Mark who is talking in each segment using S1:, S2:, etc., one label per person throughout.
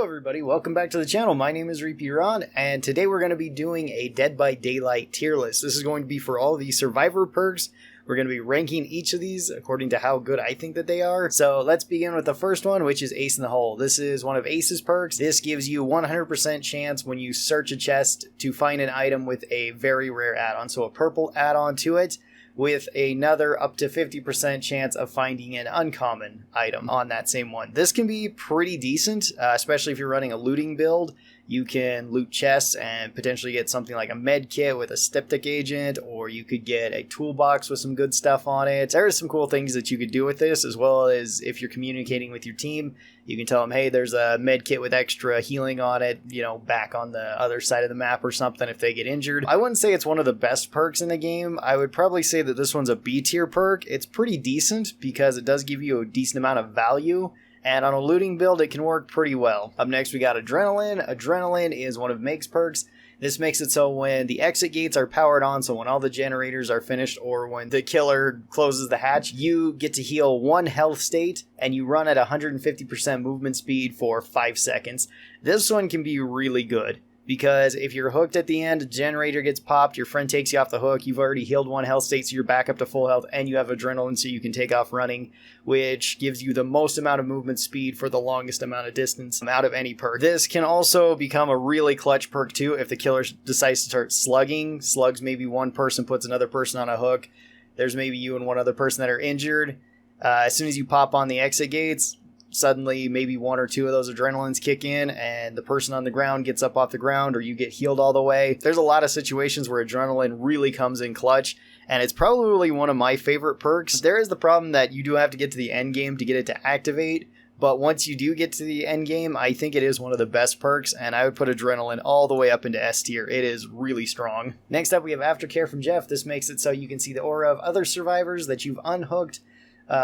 S1: everybody, welcome back to the channel. My name is Repressed, and today we're going to be doing a Dead by Daylight tier list. This is going to be for all the survivor perks. We're going to be ranking each of these according to how good I think that they are. So let's begin with the first one, which is Ace in the Hole. This is one of Ace's perks. This gives you 100% chance when you search a chest to find an item with a very rare add-on. So a purple add-on to it, with another up to 50% chance of finding an uncommon item on that same one. This can be pretty decent, especially if you're running a looting build. You can loot chests and potentially get something like a med kit with a styptic agent, or you could get a toolbox with some good stuff on it. There are some cool things that you could do with this, as well as if you're communicating with your team, you can tell them, hey, there's a med kit with extra healing on it, you know, back on the other side of the map or something if they get injured. I wouldn't say it's one of the best perks in the game. I would probably say that this one's a B tier perk. It's pretty decent because it does give you a decent amount of value. And on a looting build, it can work pretty well. Up next, we got Adrenaline. Adrenaline is one of Meg's perks. This makes it so when the exit gates are powered on, so when all the generators are finished or when the killer closes the hatch, you get to heal 1 health state and you run at 150% movement speed for 5 seconds. This one can be really good, because if you're hooked at the end, a generator gets popped, your friend takes you off the hook, you've already healed 1 health state, so you're back up to full health, and you have adrenaline so you can take off running, which gives you the most amount of movement speed for the longest amount of distance out of any perk. This can also become a really clutch perk too if the killer decides to start slugging. Slugs maybe one person puts another person on a hook. There's maybe you and one other person that are injured. As soon as you pop on the exit gates, suddenly maybe 1 or 2 of those adrenalines kick in and the person on the ground gets up off the ground, or you get healed all the way. There's a lot of situations where adrenaline really comes in clutch, and it's probably one of my favorite perks. There is the problem that you do have to get to the end game to get it to activate, but once you do get to the end game, I think it is one of the best perks, and I would put adrenaline all the way up into S tier. It is really strong. Next up, we have Aftercare from Jeff. This makes it so you can see the aura of other survivors that you've unhooked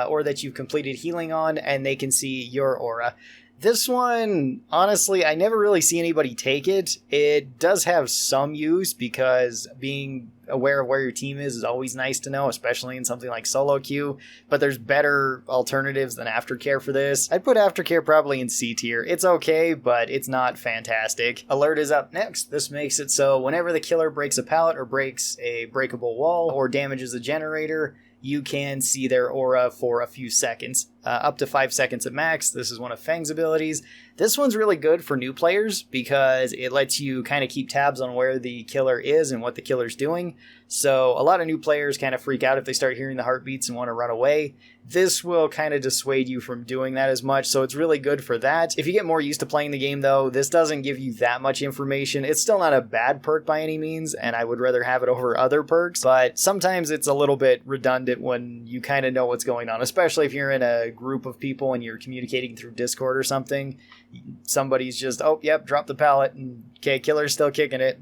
S1: or that you've completed healing on, and they can see your aura. This one, honestly, I never really see anybody take it. It does have some use, because being aware of where your team is always nice to know, especially in something like solo queue, but there's better alternatives than Aftercare for this. I'd put Aftercare probably in C tier. It's okay, but it's not fantastic. Alert is up next. This makes it so whenever the killer breaks a pallet or breaks a breakable wall or damages a generator, you can see their aura for a few seconds, up to 5 seconds at max. This is one of Fang's abilities. This one's really good for new players because it lets you kind of keep tabs on where the killer is and what the killer's doing. So a lot of new players kind of freak out if they start hearing the heartbeats and want to run away. This will kind of dissuade you from doing that as much, so it's really good for that. If you get more used to playing the game though, this doesn't give you that much information. It's still not a bad perk by any means, and I would rather have it over other perks, but sometimes it's a little bit redundant when you kind of know what's going on, especially if you're in a group of people and you're communicating through Discord or something. Somebody's just, oh, yep, drop the pallet, and okay, killer's still kicking it.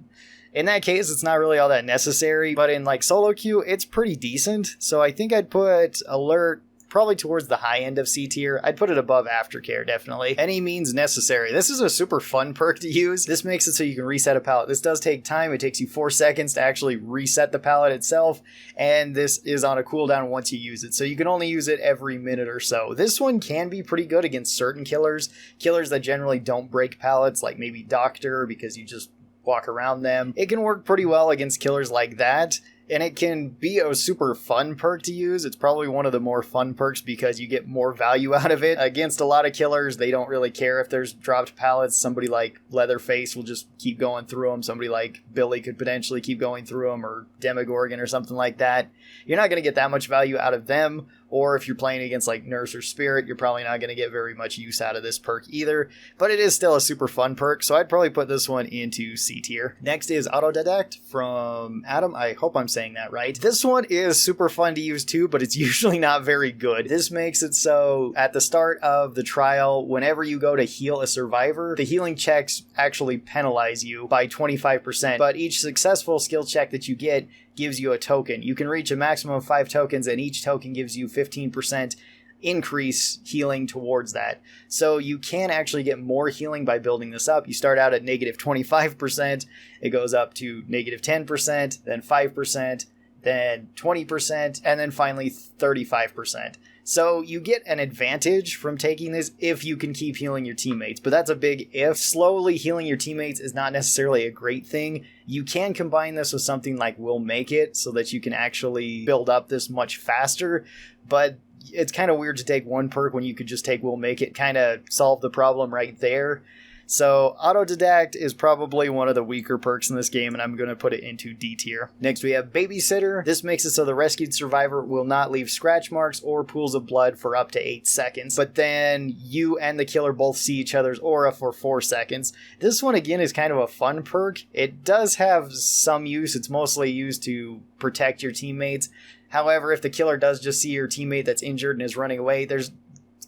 S1: In that case, it's not really all that necessary, but in like solo queue, it's pretty decent. So I think I'd put Alert probably towards the high end of C tier. I'd put it above Aftercare, definitely. Any means necessary. This is a super fun perk to use. This makes it so you can reset a pallet. This does take time. It takes you 4 seconds to actually reset the pallet itself, and this is on a cooldown once you use it, so you can only use it every minute or so. This one can be pretty good against certain killers that generally don't break pallets, like maybe Doctor, because you just walk around them. It can work pretty well against killers like that, and it can be a super fun perk to use. It's probably one of the more fun perks because you get more value out of it. Against a lot of killers, they don't really care if there's dropped pallets. Somebody like Leatherface will just keep going through them. Somebody like Billy could potentially keep going through them, or Demogorgon or something like that. You're not going to get that much value out of them. Or if you're playing against like Nurse or Spirit, you're probably not going to get very much use out of this perk either. But it is still a super fun perk, so I'd probably put this one into C tier. Next is Autodidact from Adam. I hope I'm saying that right. This one is super fun to use too, but it's usually not very good. This makes it so at the start of the trial, whenever you go to heal a survivor, the healing checks actually penalize you by 25%, but each successful skill check that you get gives you a token. You can reach a maximum of 5 tokens, and each token gives you 15% increase healing towards that. So you can actually get more healing by building this up. You start out at negative 25%, it goes up to negative 10%, then 5%, then 20%, and then finally 35%. So you get an advantage from taking this if you can keep healing your teammates, but that's a big if. Slowly healing your teammates is not necessarily a great thing. You can combine this with something like Will Make It so that you can actually build up this much faster, but it's kind of weird to take one perk when you could just take Will Make It, kind of solve the problem right there. So Autodidact is probably one of the weaker perks in this game, and I'm going to put it into D tier. Next we have Babysitter. This makes it so the rescued survivor will not leave scratch marks or pools of blood for up to 8 seconds, but then you and the killer both see each other's aura for 4 seconds. This one again is kind of a fun perk. It does have some use. It's mostly used to protect your teammates. However, if the killer does just see your teammate that's injured and is running away, there's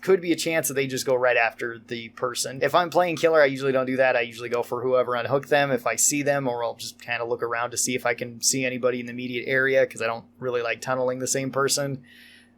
S1: could be a chance that they just go right after the person. If I'm playing killer, I usually don't do that. I usually go for whoever unhook them if I see them, or I'll just kind of look around to see if I can see anybody in the immediate area, because I don't really like tunneling the same person.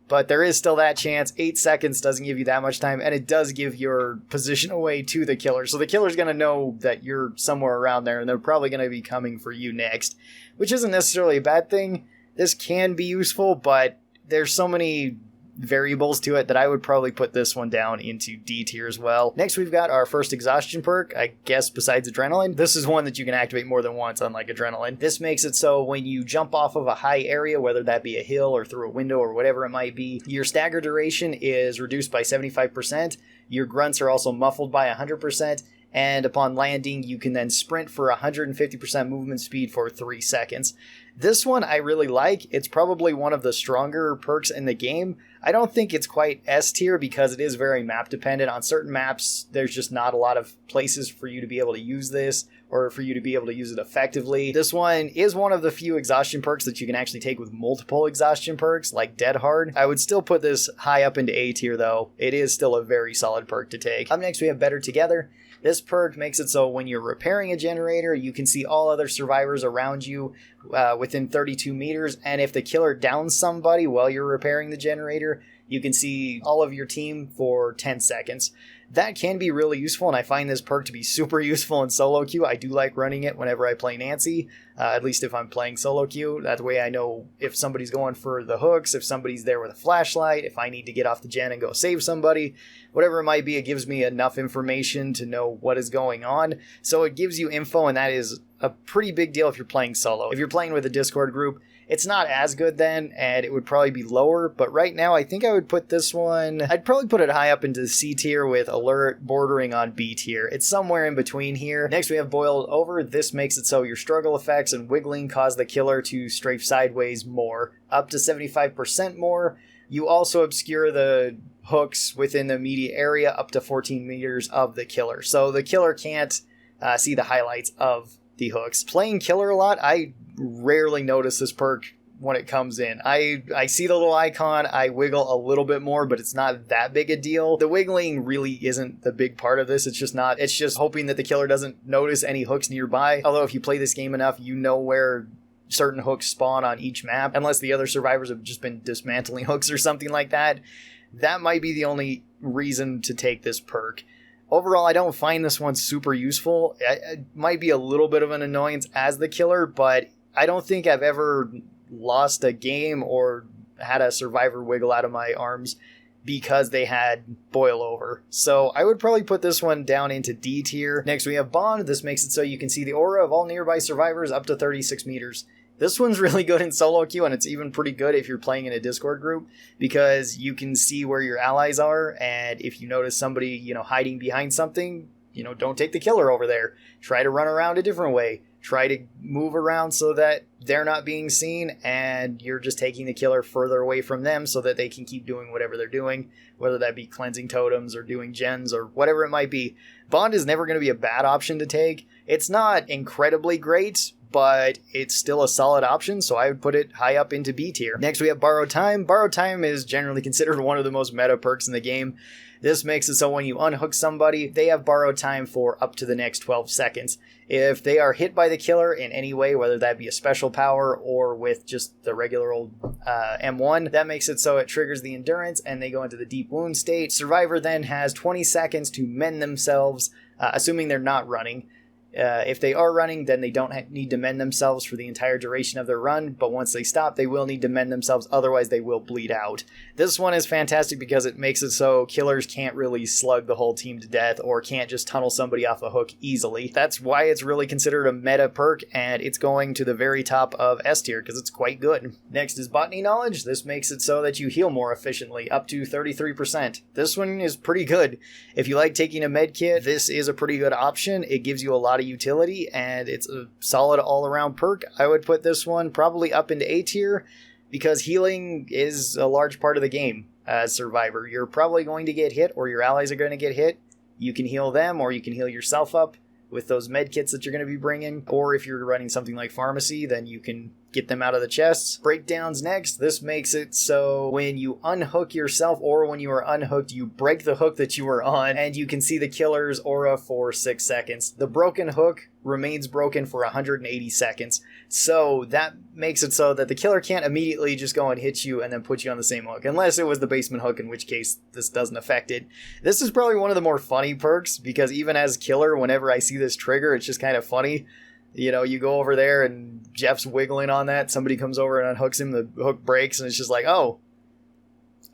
S1: But there is still that chance. 8 seconds doesn't give you that much time, and it does give your position away to the killer. So the killer's going to know that you're somewhere around there, and they're probably going to be coming for you next, which isn't necessarily a bad thing. This can be useful, but there's so many variables to it that I would probably put this one down into D tier as well. Next we've got our first exhaustion perk, I guess besides adrenaline. This is one that you can activate more than once, unlike adrenaline. This makes it so when you jump off of a high area, whether that be a hill or through a window or whatever it might be, your stagger duration is reduced by 75%. Your grunts are also muffled by 100%. And upon landing, you can then sprint for 150% movement speed for 3 seconds. This one I really like. It's probably one of the stronger perks in the game. I don't think it's quite S tier because it is very map dependent. On certain maps, there's just not a lot of places for you to be able to use this or for you to be able to use it effectively. This one is one of the few exhaustion perks that you can actually take with multiple exhaustion perks, like Dead Hard. I would still put this high up into A tier though. It is still a very solid perk to take. Up next we have Better Together. This perk makes it so when you're repairing a generator, you can see all other survivors around you within 32 meters, and if the killer downs somebody while you're repairing the generator, you can see all of your team for 10 seconds. That can be really useful, and I find this perk to be super useful in solo queue. I do like running it whenever I play Nancy, at least if I'm playing solo queue. That way I know if somebody's going for the hooks, if somebody's there with a flashlight, if I need to get off the gen and go save somebody, whatever it might be, it gives me enough information to know what is going on. So it gives you info, and that is a pretty big deal if you're playing solo. If you're playing with a Discord group, it's not as good then, and it would probably be lower, but right now I think I would put this one, I'd probably put it high up into C tier with Alert bordering on B tier. It's somewhere in between here. Next we have Boiled Over. This makes it so your struggle effects and wiggling cause the killer to strafe sideways more, up to 75% more. You also obscure the hooks within the immediate area up to 14 meters of the killer, so the killer can't see the highlights of the hooks. Playing killer a lot, I rarely notice this perk when it comes in. I see the little icon, I wiggle a little bit more, but it's not that big a deal. The wiggling really isn't the big part of this. It's just hoping that the killer doesn't notice any hooks nearby. Although if you play this game enough, you know where certain hooks spawn on each map, unless the other survivors have just been dismantling hooks or something like that. That might be the only reason to take this perk. Overall, I don't find this one super useful. It might be a little bit of an annoyance as the killer, but I don't think I've ever lost a game or had a survivor wiggle out of my arms because they had Boil Over. So I would probably put this one down into D tier. Next we have Bond. This makes it so you can see the aura of all nearby survivors up to 36 meters. This one's really good in solo queue, and it's even pretty good if you're playing in a Discord group, because you can see where your allies are, and if you notice somebody, hiding behind something, don't take the killer over there. Try to run around a different way. Try to move around so that they're not being seen, and you're just taking the killer further away from them so that they can keep doing whatever they're doing, whether that be cleansing totems or doing gens or whatever it might be. Bond is never going to be a bad option to take. It's not incredibly great, but it's still a solid option, so I would put it high up into B tier. Next we have Borrowed Time. Borrowed Time is generally considered one of the most meta perks in the game. This makes it so when you unhook somebody, they have borrowed time for up to the next 12 seconds. If they are hit by the killer in any way, whether that be a special power or with just the regular old M1, that makes it so it triggers the endurance and they go into the deep wound state. Survivor then has 20 seconds to mend themselves, assuming they're not running. If they are running, then they don't need to mend themselves for the entire duration of their run, but once they stop, they will need to mend themselves, otherwise they will bleed out. This one is fantastic because it makes it so killers can't really slug the whole team to death or can't just tunnel somebody off a hook easily. That's why it's really considered a meta perk, and it's going to the very top of S tier because it's quite good. Next is Botany Knowledge. This makes it so that you heal more efficiently, up to 33%. This one is pretty good. If you like taking a med kit, this is a pretty good option. It gives you a lot of utility, and it's a solid all-around perk. I would put this one probably up into A tier because healing is a large part of the game as Survivor. You're probably going to get hit, or your allies are going to get hit. You can heal them, or you can heal yourself up with those med kits that you're going to be bringing, or if you're running something like pharmacy, then you can get them out of the chests. Breakdowns next. This makes it so when you unhook yourself or when you are unhooked, you break the hook that you were on, and you can see the killer's aura for 6 seconds. The broken hook remains broken for 180 seconds. So that makes it so that the killer can't immediately just go and hit you and then put you on the same hook, unless it was the basement hook, in which case this doesn't affect it. This is probably one of the more funny perks, because even as killer, whenever I see this trigger, it's just kind of funny. You know, you go over there and Jeff's wiggling on that, somebody comes over and unhooks him, the hook breaks, and it's just like, oh,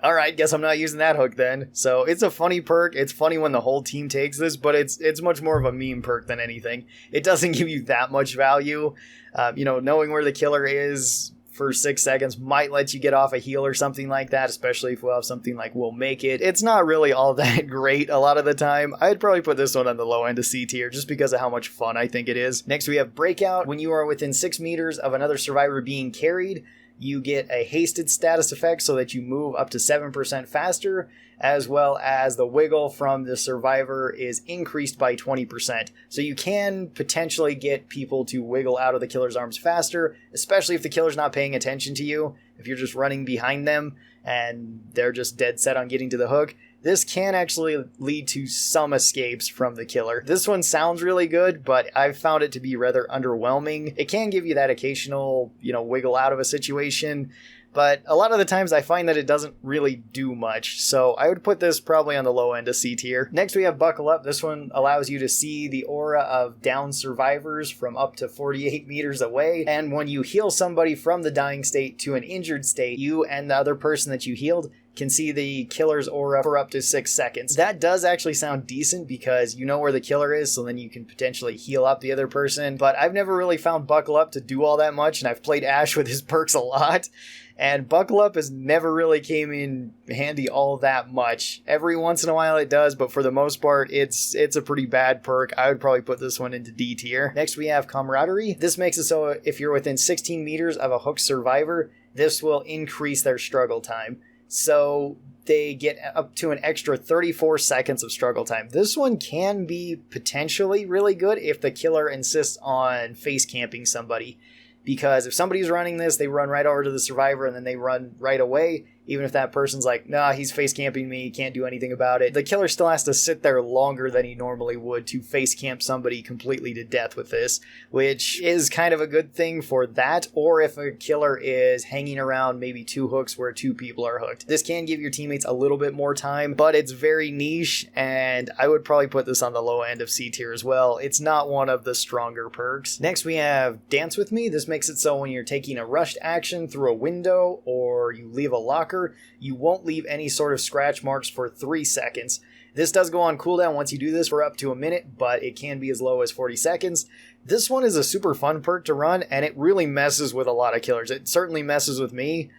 S1: alright, guess I'm not using that hook then. So it's a funny perk. It's funny when the whole team takes this, but it's much more of a meme perk than anything. It doesn't give you that much value. Knowing where the killer is for 6 seconds might let you get off a heal or something like that, especially if we'll have something like We'll Make It. It's not really all that great a lot of the time. I'd probably put this one on the low end of C tier just because of how much fun I think it is. Next we have Breakout. When you are within 6 meters of another survivor being carried, you get a hasted status effect so that you move up to 7% faster, as well as the wiggle from the survivor is increased by 20%. So you can potentially get people to wiggle out of the killer's arms faster, especially if the killer's not paying attention to you. If you're just running behind them and they're just dead set on getting to the hook, this can actually lead to some escapes from the killer. This one sounds really good, but I've found it to be rather underwhelming. It can give you that occasional, wiggle out of a situation, but a lot of the times I find that it doesn't really do much, so I would put this probably on the low end of C tier. Next we have Buckle Up. This one allows you to see the aura of downed survivors from up to 48 meters away, and when you heal somebody from the dying state to an injured state, you and the other person that you healed can see the killer's aura for up to 6 seconds. That does actually sound decent because you know where the killer is, so then you can potentially heal up the other person, but I've never really found Buckle Up to do all that much, and I've played Ash with his perks a lot, and Buckle Up has never really came in handy all that much. Every once in a while it does, but for the most part, it's a pretty bad perk. I would probably put this one into D tier. Next we have Camaraderie. This makes it so if you're within 16 meters of a hooked survivor, this will increase their struggle time. So they get up to an extra 34 seconds of struggle time. This one can be potentially really good if the killer insists on face camping somebody. Because if somebody's running this, they run right over to the survivor and then they run right away. Even if that person's like, nah, he's face camping me, he can't do anything about it. The killer still has to sit there longer than he normally would to face camp somebody completely to death with this, which is kind of a good thing for that. Or if a killer is hanging around maybe 2 hooks where 2 people are hooked. This can give your teammates a little bit more time, but it's very niche, and I would probably put this on the low end of C tier as well. It's not one of the stronger perks. Next we have Dance With Me. This makes it so when you're taking a rushed action through a window or you leave a locker, you won't leave any sort of scratch marks for 3 seconds. This does go on cooldown once you do this for up to a minute, but it can be as low as 40 seconds. This one is a super fun perk to run, and it really messes with a lot of killers. It certainly messes with me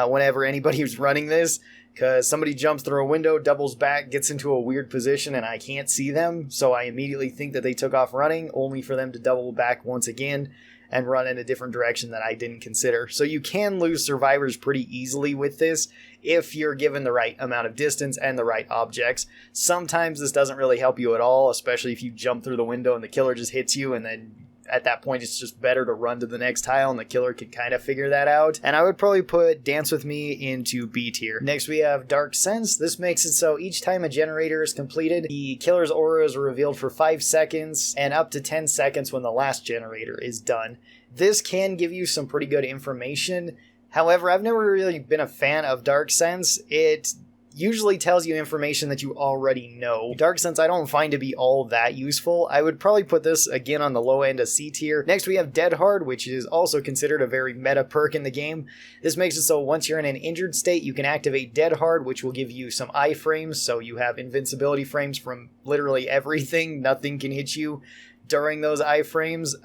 S1: whenever anybody's running this, because somebody jumps through a window, doubles back, gets into a weird position, and I can't see them, so I immediately think that they took off running, only for them to double back once again and run in a different direction that I didn't consider. So you can lose survivors pretty easily with this if you're given the right amount of distance and the right objects. Sometimes this doesn't really help you at all, especially if you jump through the window and the killer just hits you, and then at that point it's just better to run to the next tile and the killer can kind of figure that out. And I would probably put Dance With Me into B tier. Next we have Dark Sense. This makes it so each time a generator is completed, the killer's aura is revealed for 5 seconds and up to 10 seconds when the last generator is done. This can give you some pretty good information. However, I've never really been a fan of Dark Sense. It usually tells you information that you already know. Dark Sense I don't find to be all that useful. I would probably put this again on the low end of C tier. Next we have Dead Hard, which is also considered a very meta perk in the game. This makes it so once you're in an injured state, you can activate Dead Hard, which will give you some iframes, so you have invincibility frames from literally everything. Nothing can hit you during those iframes.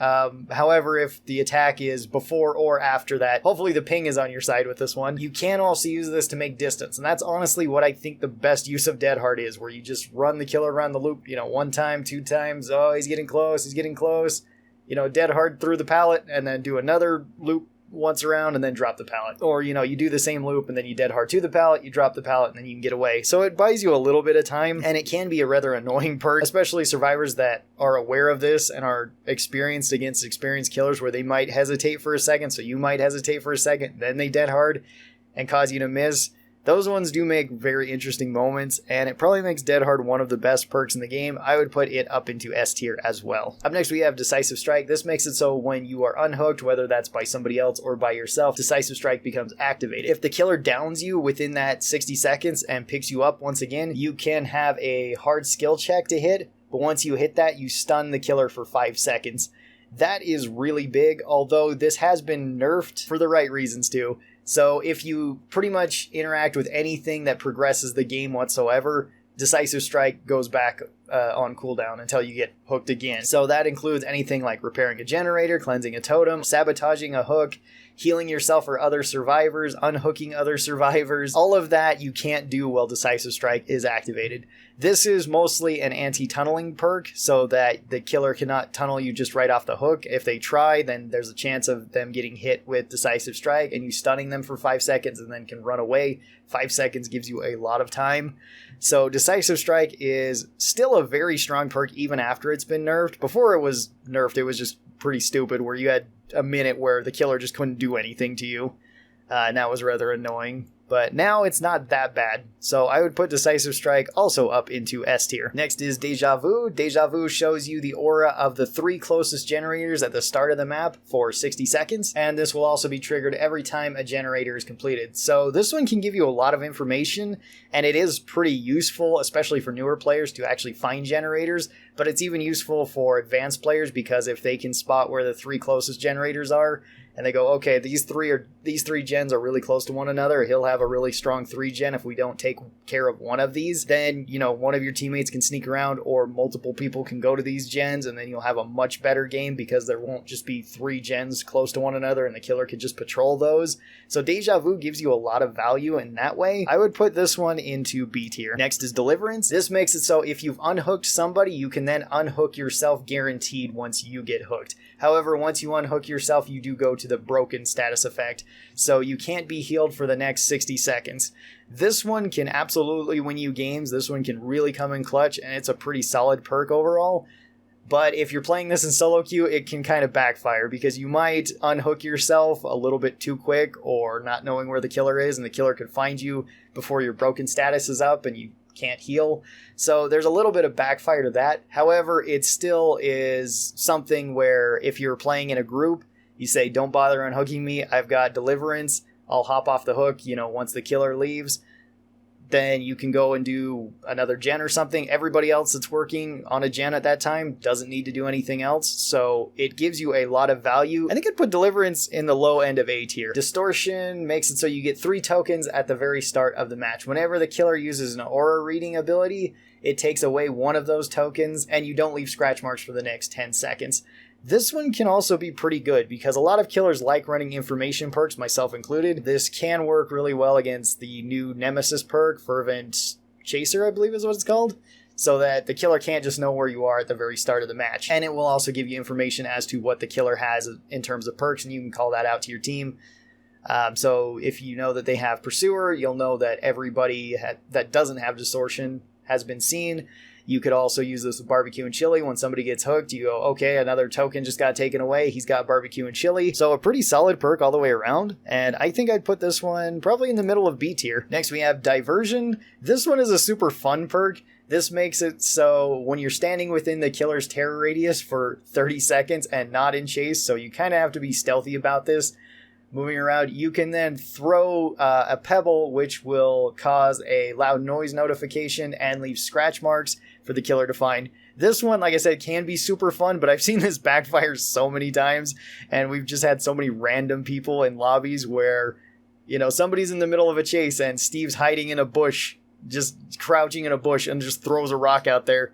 S1: However, if the attack is before or after that, hopefully the ping is on your side with this one. You can also use this to make distance, and that's honestly what I think the best use of Dead Hard is, where you just run the killer around the loop, you know, 1 time, 2 times, oh, he's getting close, you know, Dead Hard through the pallet, and then do another loop once around and then drop the pallet. Or, you know, you do the same loop and then you Dead Hard to the pallet, you drop the pallet, and then you can get away. So it buys you a little bit of time, and it can be a rather annoying perk, especially survivors that are aware of this and are experienced against experienced killers, where they might hesitate for a second, so you might hesitate for a second, then they Dead Hard and cause you to miss. Those ones do make very interesting moments, and it probably makes Dead Hard one of the best perks in the game. I would put it up into S tier as well. Up next we have Decisive Strike. This makes it so when you are unhooked, whether that's by somebody else or by yourself, Decisive Strike becomes activated. If the killer downs you within that 60 seconds and picks you up once again, you can have a hard skill check to hit, but once you hit that, you stun the killer for 5 seconds. That is really big, although this has been nerfed for the right reasons too. So if you pretty much interact with anything that progresses the game whatsoever, Decisive Strike goes back on cooldown until you get hooked again. So that includes anything like repairing a generator, cleansing a totem, sabotaging a hook, healing yourself or other survivors, unhooking other survivors. All of that you can't do while Decisive Strike is activated. This is mostly an anti-tunneling perk, so that the killer cannot tunnel you just right off the hook. If they try, then there's a chance of them getting hit with Decisive Strike and you stunning them for 5 seconds and then can run away. 5 seconds gives you a lot of time. So Decisive Strike is still a very strong perk even after it's been nerfed. Before it was nerfed, it was just pretty stupid, where you had a minute where the killer just couldn't do anything to you. And that was rather annoying. But now it's not that bad, so I would put Decisive Strike also up into S tier. Next is Deja Vu. Deja Vu shows you the aura of the 3 closest generators at the start of the map for 60 seconds, and this will also be triggered every time a generator is completed. So this one can give you a lot of information, and it is pretty useful, especially for newer players, to actually find generators, but it's even useful for advanced players, because if they can spot where the 3 closest generators are, and they go, okay, these three gens are really close to one another, he'll have a really strong 3 gen if we don't take care of one of these, then, you know, one of your teammates can sneak around, or multiple people can go to these gens, and then you'll have a much better game, because there won't just be 3 gens close to one another and the killer can just patrol those. So Deja Vu gives you a lot of value in that way. I would put this one into B tier. Next is Deliverance. This makes it so if you've unhooked somebody, you can then unhook yourself guaranteed once you get hooked. However, once you unhook yourself, you do go to the broken status effect, so you can't be healed for the next 60 seconds. This one can absolutely win you games. This one can really come in clutch, and it's a pretty solid perk overall. But if you're playing this in solo queue, it can kind of backfire, because you might unhook yourself a little bit too quick, or not knowing where the killer is, and the killer could find you before your broken status is up and you can't heal. So there's a little bit of backfire to that. However, it still is something where if you're playing in a group, you say, don't bother unhooking me, I've got deliverance, I'll hop off the hook, you know, once the killer leaves. Then you can go and do another gen or something. Everybody else that's working on a gen at that time doesn't need to do anything else, so it gives you a lot of value. I think I'd put Deliverance in the low end of A tier. Distortion makes it so you get 3 tokens at the very start of the match. Whenever the killer uses an aura reading ability, it takes away one of those tokens, and you don't leave scratch marks for the next 10 seconds. This one can also be pretty good, because a lot of killers like running information perks, myself included. This can work really well against the new Nemesis perk, Fervent Chaser, I believe is what it's called, so that the killer can't just know where you are at the very start of the match. And it will also give you information as to what the killer has in terms of perks, and you can call that out to your team. So if you know that they have Pursuer, you'll know that everybody that doesn't have Distortion has been seen. You could also use this with barbecue and chili. When somebody gets hooked, you go, okay, another token just got taken away. He's got barbecue and chili. So a pretty solid perk all the way around. And I think I'd put this one probably in the middle of B tier. Next, we have Diversion. This one is a super fun perk. This makes it so when you're standing within the killer's terror radius for 30 seconds and not in chase, so you kind of have to be stealthy about this. moving around. You can then throw a pebble, which will cause a loud noise notification and leave scratch marks for the killer to find. This one, like I said, can be super fun, but I've seen this backfire so many times, and we've just had so many random people in lobbies where, you know, somebody's in the middle of a chase and Steve's hiding in a bush, just crouching in a bush, and just throws a rock out there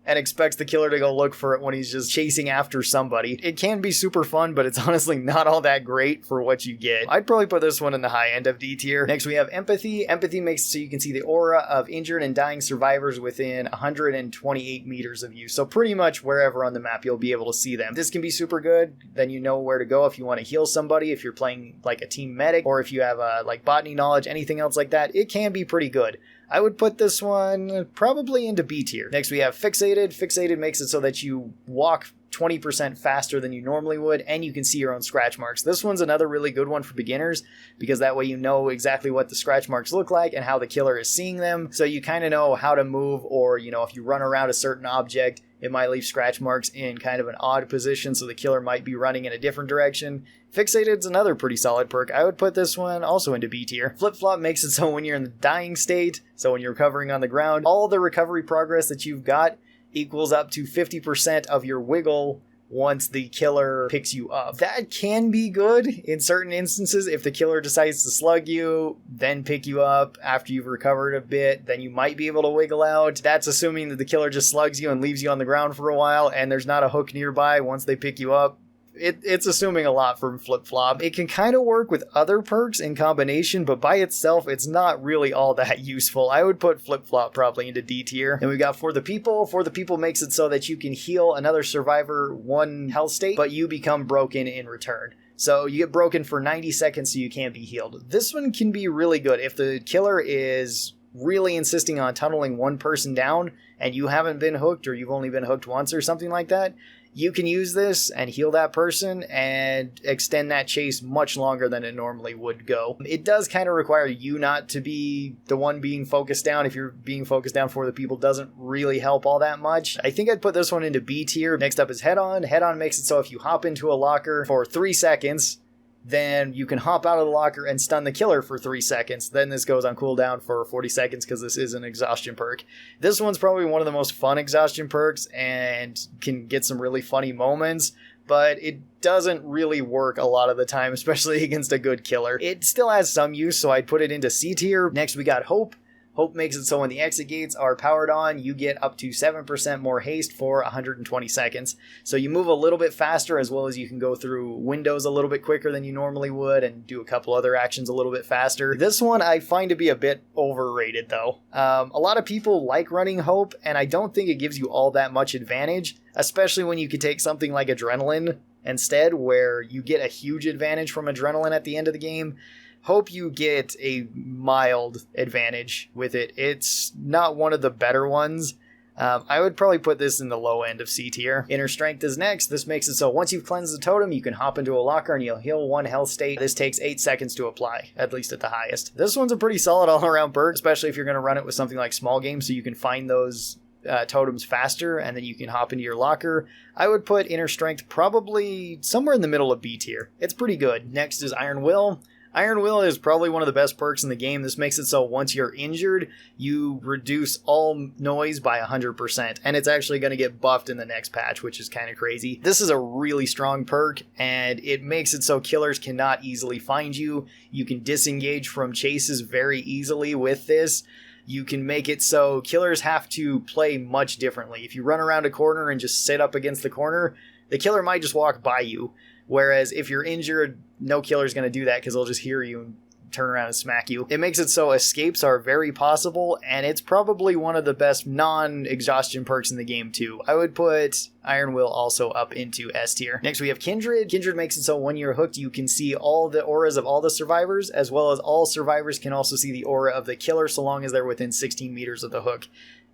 S1: and expects the killer to go look for it when he's just chasing after somebody. It can be super fun, but it's honestly not all that great for what you get. I'd probably put this one in the high end of D tier. Next, we have empathy. Empathy makes it so you can see the aura of injured and dying survivors within 128 meters of you. So pretty much wherever on the map, you'll be able to see them. This can be super good. Then you know where to go if you want to heal somebody, if you're playing like a team medic, or if you have like Botany Knowledge, anything else like that. It can be pretty good. I would put this one probably into B tier. Next, we have fixated. Fixated makes it so that you walk 20% faster than you normally would, and you can see your own scratch marks. This one's another really good one for beginners, because that way you know exactly what the scratch marks look like and how the killer is seeing them. So you kind of know how to move, or, you know, if you run around a certain object, it might leave scratch marks in kind of an odd position, so the killer might be running in a different direction. Fixated's another pretty solid perk. I would put this one also into B tier. Flip-flop makes it so when you're in the dying state, so when you're recovering on the ground, all the recovery progress that you've got equals up to 50% of your wiggle once the killer picks you up. That can be good in certain instances. If the killer decides to slug you, then pick you up after you've recovered a bit, then you might be able to wiggle out. That's assuming that the killer just slugs you and leaves you on the ground for a while, and there's not a hook nearby once they pick you up. It's assuming a lot from flip-flop. It can kind of work with other perks in combination, but by itself, it's not really all that useful. I would put flip-flop probably into D tier. And we got For the People. For the People makes it so that you can heal another survivor one health state, but you become broken in return. So you get broken for 90 seconds so you can't be healed. This one can be really good if the killer is really insisting on tunneling one person down and you haven't been hooked, or you've only been hooked once or something like that. You can use this and heal that person and extend that chase much longer than it normally would go. It does kind of require you not to be the one being focused down. If you're being focused down, For the People doesn't really help all that much. I think I'd put this one into B tier. Next up is Head On. Head On makes it so if you hop into a locker for 3 seconds, then you can hop out of the locker and stun the killer for 3 seconds. Then this goes on cooldown for 40 seconds because this is an exhaustion perk. This one's probably one of the most fun exhaustion perks and can get some really funny moments, but it doesn't really work a lot of the time, especially against a good killer. It still has some use, so I'd put it into C tier. Next, we got Hope. Hope makes it so when the exit gates are powered on, you get up to 7% more haste for 120 seconds. So you move a little bit faster, as well as you can go through windows a little bit quicker than you normally would and do a couple other actions a little bit faster. This one I find to be a bit overrated though. A lot of people like running Hope, and I don't think it gives you all that much advantage, especially when you could take something like Adrenaline instead, where you get a huge advantage from Adrenaline at the end of the game. Hope you get a mild advantage with it. It's not one of the better ones. I would probably put this in the low end of C tier. Inner Strength is next. This makes it so once you've cleansed the totem, you can hop into a locker and you'll heal 1 health state. This takes 8 seconds to apply, at least at the highest. This one's a pretty solid all-around perk, especially if you're going to run it with something like Small Game, so you can find those totems faster and then you can hop into your locker. I would put Inner Strength probably somewhere in the middle of B tier. It's pretty good. Next is Iron Will. Iron Will is probably one of the best perks in the game. This makes it so once you're injured, you reduce all noise by 100%, and it's actually going to get buffed in the next patch, which is kind of crazy. This is a really strong perk, and it makes it so killers cannot easily find you. You can disengage from chases very easily with this. You can make it so killers have to play much differently. If you run around a corner and just sit up against the corner, the killer might just walk by you. Whereas if you're injured, no killer's going to do that because they'll just hear you and turn around and smack you. It makes it so escapes are very possible, and it's probably one of the best non-exhaustion perks in the game too. I would put Iron Will also up into S tier. Next we have Kindred. Kindred makes it so when you're hooked, you can see all the auras of all the survivors, as well as all survivors can also see the aura of the killer so long as they're within 16 meters of the hook.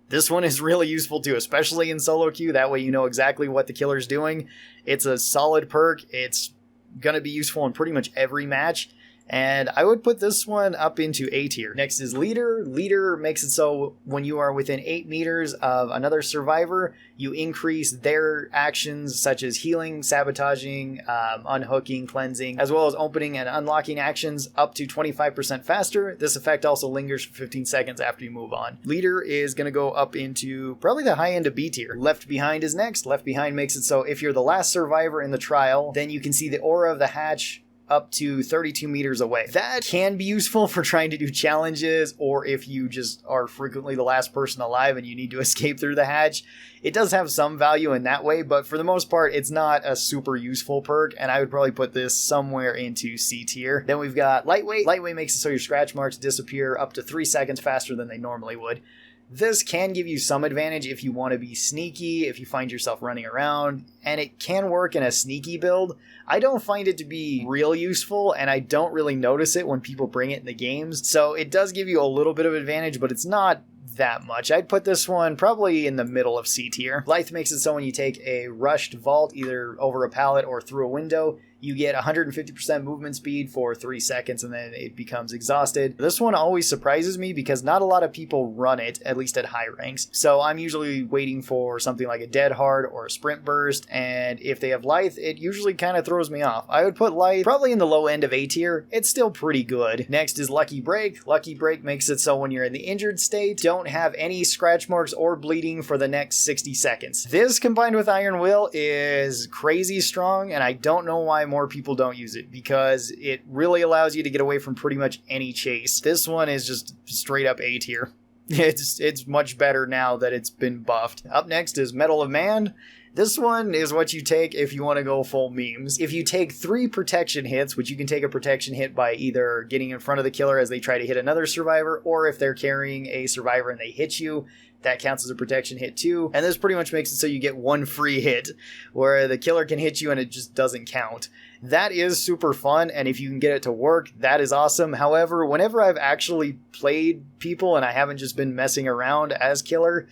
S1: This one is really useful too, especially in solo queue. That way you know exactly what the killer's doing. It's a solid perk. It's going to be useful in pretty much every match. And I would put this one up into A tier. Next is Leader. Leader makes it so when you are within 8 meters of another survivor, you increase their actions such as healing, sabotaging, unhooking, cleansing, as well as opening and unlocking actions up to 25% faster. This effect also lingers for 15 seconds after you move on. Leader is going to go up into probably the high end of B tier. Left Behind is next. Left Behind makes it so if you're the last survivor in the trial, then you can see the aura of the hatch up to 32 meters away. That can be useful for trying to do challenges, or if you just are frequently the last person alive and you need to escape through the hatch. It does have some value in that way, but for the most part, it's not a super useful perk, and I would probably put this somewhere into C tier. Then we've got Lightweight. Lightweight makes it so your scratch marks disappear up to 3 seconds faster than they normally would. This can give you some advantage if you want to be sneaky, if you find yourself running around, and it can work in a sneaky build. I don't find it to be real useful, and I don't really notice it when people bring it in the games, so it does give you a little bit of advantage, but it's not that much. I'd put this one probably in the middle of C tier. Lithe makes it so when you take a rushed vault, either over a pallet or through a window, you get 150% movement speed for 3 seconds, and then it becomes exhausted. This one always surprises me because not a lot of people run it, at least at high ranks. So I'm usually waiting for something like a dead hard or a sprint burst, and if they have Lithe, it usually kind of throws me off. I would put Lithe probably in the low end of A tier. It's still pretty good. Next is Lucky Break. Lucky Break makes it so when you're in the injured state, don't have any scratch marks or bleeding for the next 60 seconds. This combined with Iron Will is crazy strong, and I don't know why more people don't use it, because it really allows you to get away from pretty much any chase. This one is just straight up A tier. It's much better now that it's been buffed. Up next is Medal of Man. This one is what you take if you want to go full memes. If you take 3 protection hits, which you can take a protection hit by either getting in front of the killer as they try to hit another survivor, or if they're carrying a survivor and they hit you, that counts as a protection hit too. And this pretty much makes it so you get 1 free hit, where the killer can hit you and it just doesn't count. That is super fun, and if you can get it to work, that is awesome. However, whenever I've actually played people and I haven't just been messing around as killer,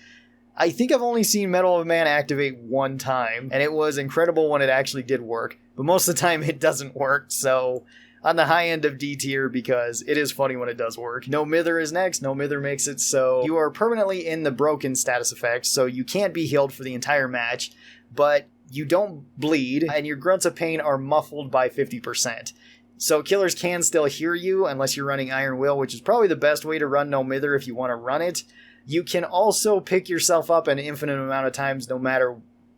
S1: I think I've only seen Medal of Man activate 1 time, and it was incredible when it actually did work. But most of the time it doesn't work, so on the high end of D tier because it is funny when it does work. No Mither is next. No Mither makes it so you are permanently in the broken status effect, so you can't be healed for the entire match, but you don't bleed, and your grunts of pain are muffled by 50%. So killers can still hear you unless you're running Iron Will, which is probably the best way to run No Mither if you want to run it. You can also pick yourself up an infinite amount of times, no matter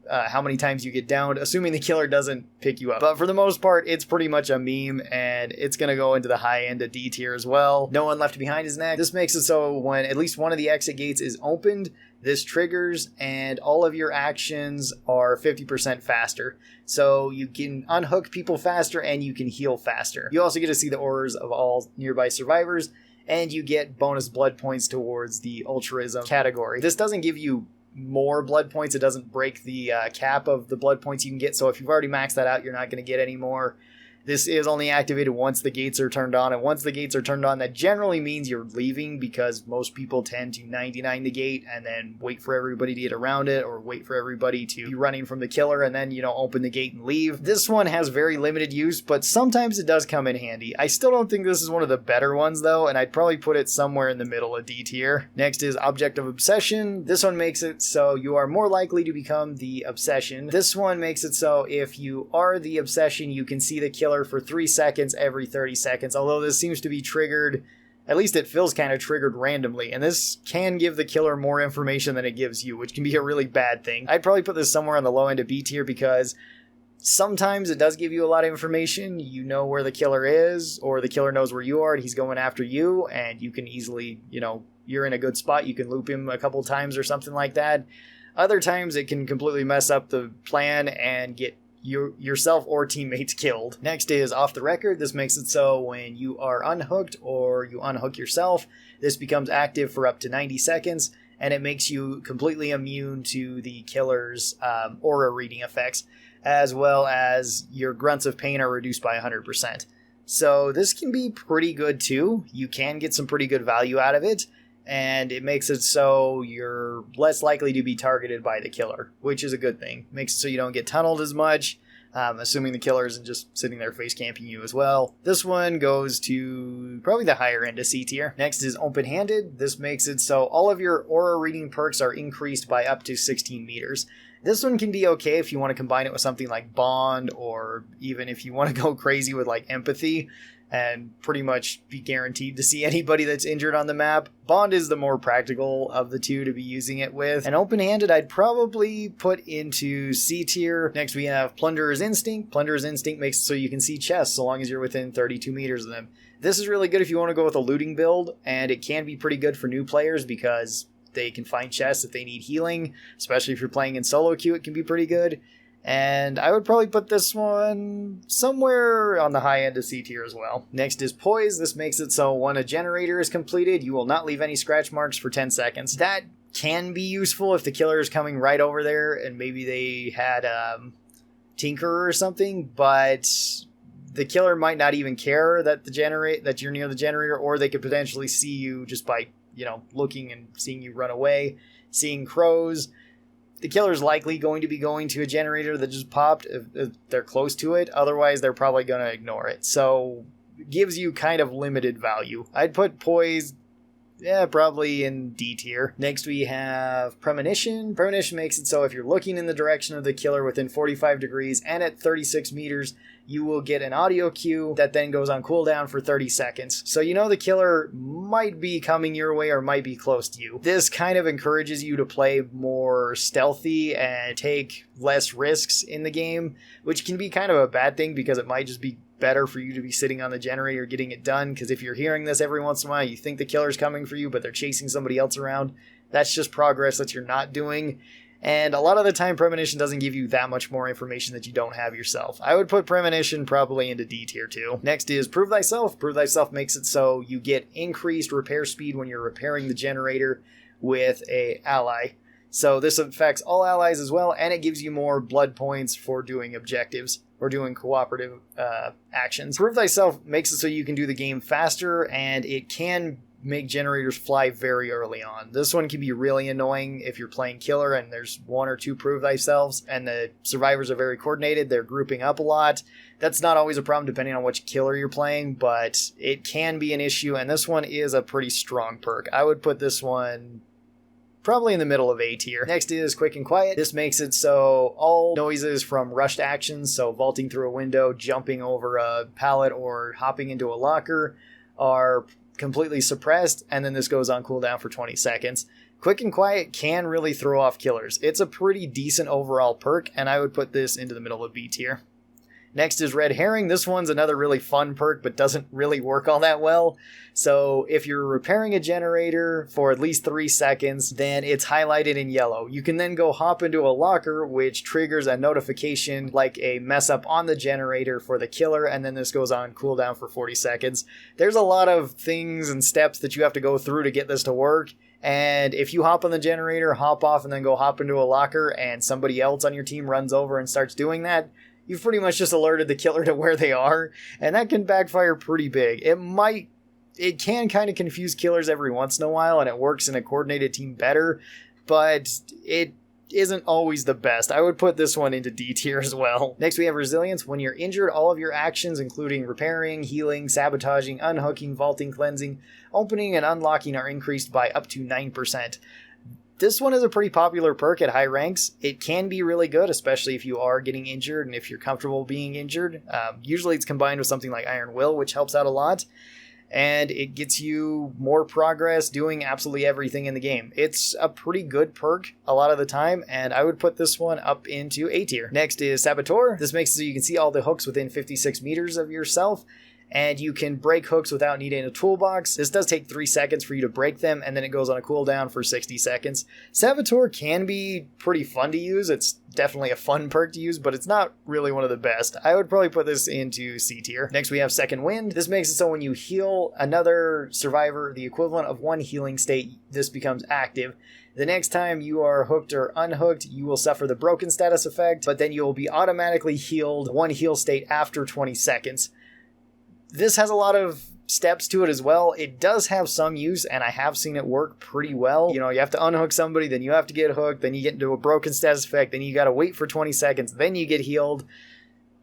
S1: how many times you get downed, assuming the killer doesn't pick you up. But for the most part, it's pretty much a meme, and it's going to go into the high end of D tier as well. No One Left Behind is next. This makes it so when at least one of the exit gates is opened, this triggers, and all of your actions are 50% faster. So you can unhook people faster, and you can heal faster. You also get to see the auras of all nearby survivors, and you get bonus blood points towards the altruism category. This doesn't give you more blood points. It doesn't break the cap of the blood points you can get, so if you've already maxed that out, you're not going to get any more. This is only activated once the gates are turned on, and once the gates are turned on, that generally means you're leaving, because most people tend to 99 the gate and then wait for everybody to get around it, or wait for everybody to be running from the killer and then, open the gate and leave. This one has very limited use, but sometimes it does come in handy. I still don't think this is one of the better ones though, and I'd probably put it somewhere in the middle of D tier. Next is Object of Obsession. This one makes it so you are more likely to become the obsession. This one makes it so if you are the obsession, you can see the killer for 3 seconds every 30 seconds, although this seems to be triggered, at least it feels kind of triggered randomly, and this can give the killer more information than it gives you, which can be a really bad thing. I'd probably put this somewhere on the low end of B tier because sometimes it does give you a lot of information. You know where the killer is, or the killer knows where you are and he's going after you, and you can easily, you're in a good spot, you can loop him a couple times or something like that. Other times it can completely mess up the plan and get yourself or teammates killed. Next is Off the Record. This makes it so when you are unhooked or you unhook yourself, this becomes active for up to 90 seconds, and it makes you completely immune to the killer's aura reading effects, as well as your grunts of pain are reduced by 100%. So this can be pretty good too. You can get some pretty good value out of it, and it makes it so you're less likely to be targeted by the killer, which is a good thing. Makes it so you don't get tunneled as much. assuming the killer isn't just sitting there face camping you as well. This one goes to probably the higher end of C tier. Next is open-handed. This makes it so all of your aura reading perks are increased by up to 16 meters. This one can be okay if you want to combine it with something like bond, or even if you want to go crazy with like empathy and pretty much be guaranteed to see anybody that's injured on the map. Bond is the more practical of the two to be using it with. And open-handed I'd probably put into C tier. Next we have Plunderer's Instinct. Plunderer's Instinct makes it so you can see chests so long as you're within 32 meters of them. This is really good if you want to go with a looting build, and it can be pretty good for new players because they can find chests if they need healing, especially if you're playing in solo queue. It can be pretty good. And I would probably put this one somewhere on the high end of C tier as well. Next is Poise. This makes it so when a generator is completed, you will not leave any scratch marks for 10 seconds. That can be useful if the killer is coming right over there and maybe they had Tinker or something, but the killer might not even care that that you're near the generator, or they could potentially see you just by, looking and seeing you run away, seeing crows. The killer's likely going to be going to a generator that just popped if they're close to it. Otherwise, they're probably going to ignore it. So, it gives you kind of limited value. I'd put Poise, probably in D tier. Next, we have Premonition. Premonition makes it so if you're looking in the direction of the killer within 45 degrees and at 36 meters, you will get an audio cue that then goes on cooldown for 30 seconds. So the killer might be coming your way or might be close to you. This kind of encourages you to play more stealthy and take less risks in the game, which can be kind of a bad thing because it might just be better for you to be sitting on the generator getting it done, because if you're hearing this every once in a while, you think the killer's coming for you, but they're chasing somebody else around. That's just progress that you're not doing. And a lot of the time, Premonition doesn't give you that much more information that you don't have yourself. I would put Premonition probably into D tier too. Next is Prove Thyself. Prove Thyself makes it so you get increased repair speed when you're repairing the generator with a ally. So this affects all allies as well, and it gives you more blood points for doing objectives or doing cooperative actions. Prove Thyself makes it so you can do the game faster, and it can make generators fly very early on. This one can be really annoying if you're playing killer and there's one or two Prove Thyselfs and the survivors are very coordinated, they're grouping up a lot. That's not always a problem depending on which killer you're playing, but it can be an issue, and this one is a pretty strong perk. I would put this one probably in the middle of A tier. Next is Quick and Quiet. This makes it so all noises from rushed actions, so vaulting through a window, jumping over a pallet, or hopping into a locker, are completely suppressed, and then this goes on cooldown for 20 seconds. Quick and Quiet can really throw off killers. It's a pretty decent overall perk, and I would put this into the middle of B tier. Next is Red Herring. This one's another really fun perk, but doesn't really work all that well. So if you're repairing a generator for at least 3 seconds, then it's highlighted in yellow. You can then go hop into a locker, which triggers a notification like a mess up on the generator for the killer, and then this goes on cooldown for 40 seconds. There's a lot of things and steps that you have to go through to get this to work. And if you hop on the generator, hop off, and then go hop into a locker, and somebody else on your team runs over and starts doing that, you've pretty much just alerted the killer to where they are, and that can backfire pretty big. It can kind of confuse killers every once in a while, and it works in a coordinated team better, but it isn't always the best. I would put this one into D tier as well. Next we have Resilience. When you're injured, all of your actions, including repairing, healing, sabotaging, unhooking, vaulting, cleansing, opening, and unlocking, are increased by up to 9%. This one is a pretty popular perk at high ranks. It can be really good, especially if you are getting injured and if you're comfortable being injured. Usually it's combined with something like Iron Will, which helps out a lot. And it gets you more progress doing absolutely everything in the game. It's a pretty good perk a lot of the time, and I would put this one up into A tier. Next is Saboteur. This makes it so you can see all the hooks within 56 meters of yourself, and you can break hooks without needing a toolbox. This does take 3 seconds for you to break them, and then it goes on a cooldown for 60 seconds. Saboteur can be pretty fun to use. It's definitely a fun perk to use, but it's not really one of the best. I would probably put this into C tier. Next we have Second Wind. This makes it so when you heal another survivor the equivalent of 1 healing state, this becomes active. The next time you are hooked or unhooked, you will suffer the broken status effect, but then you will be automatically healed 1 heal state after 20 seconds. This has a lot of steps to it as well. It does have some use, and I have seen it work pretty well. You have to unhook somebody, then you have to get hooked, then you get into a broken status effect, then you gotta wait for 20 seconds, then you get healed.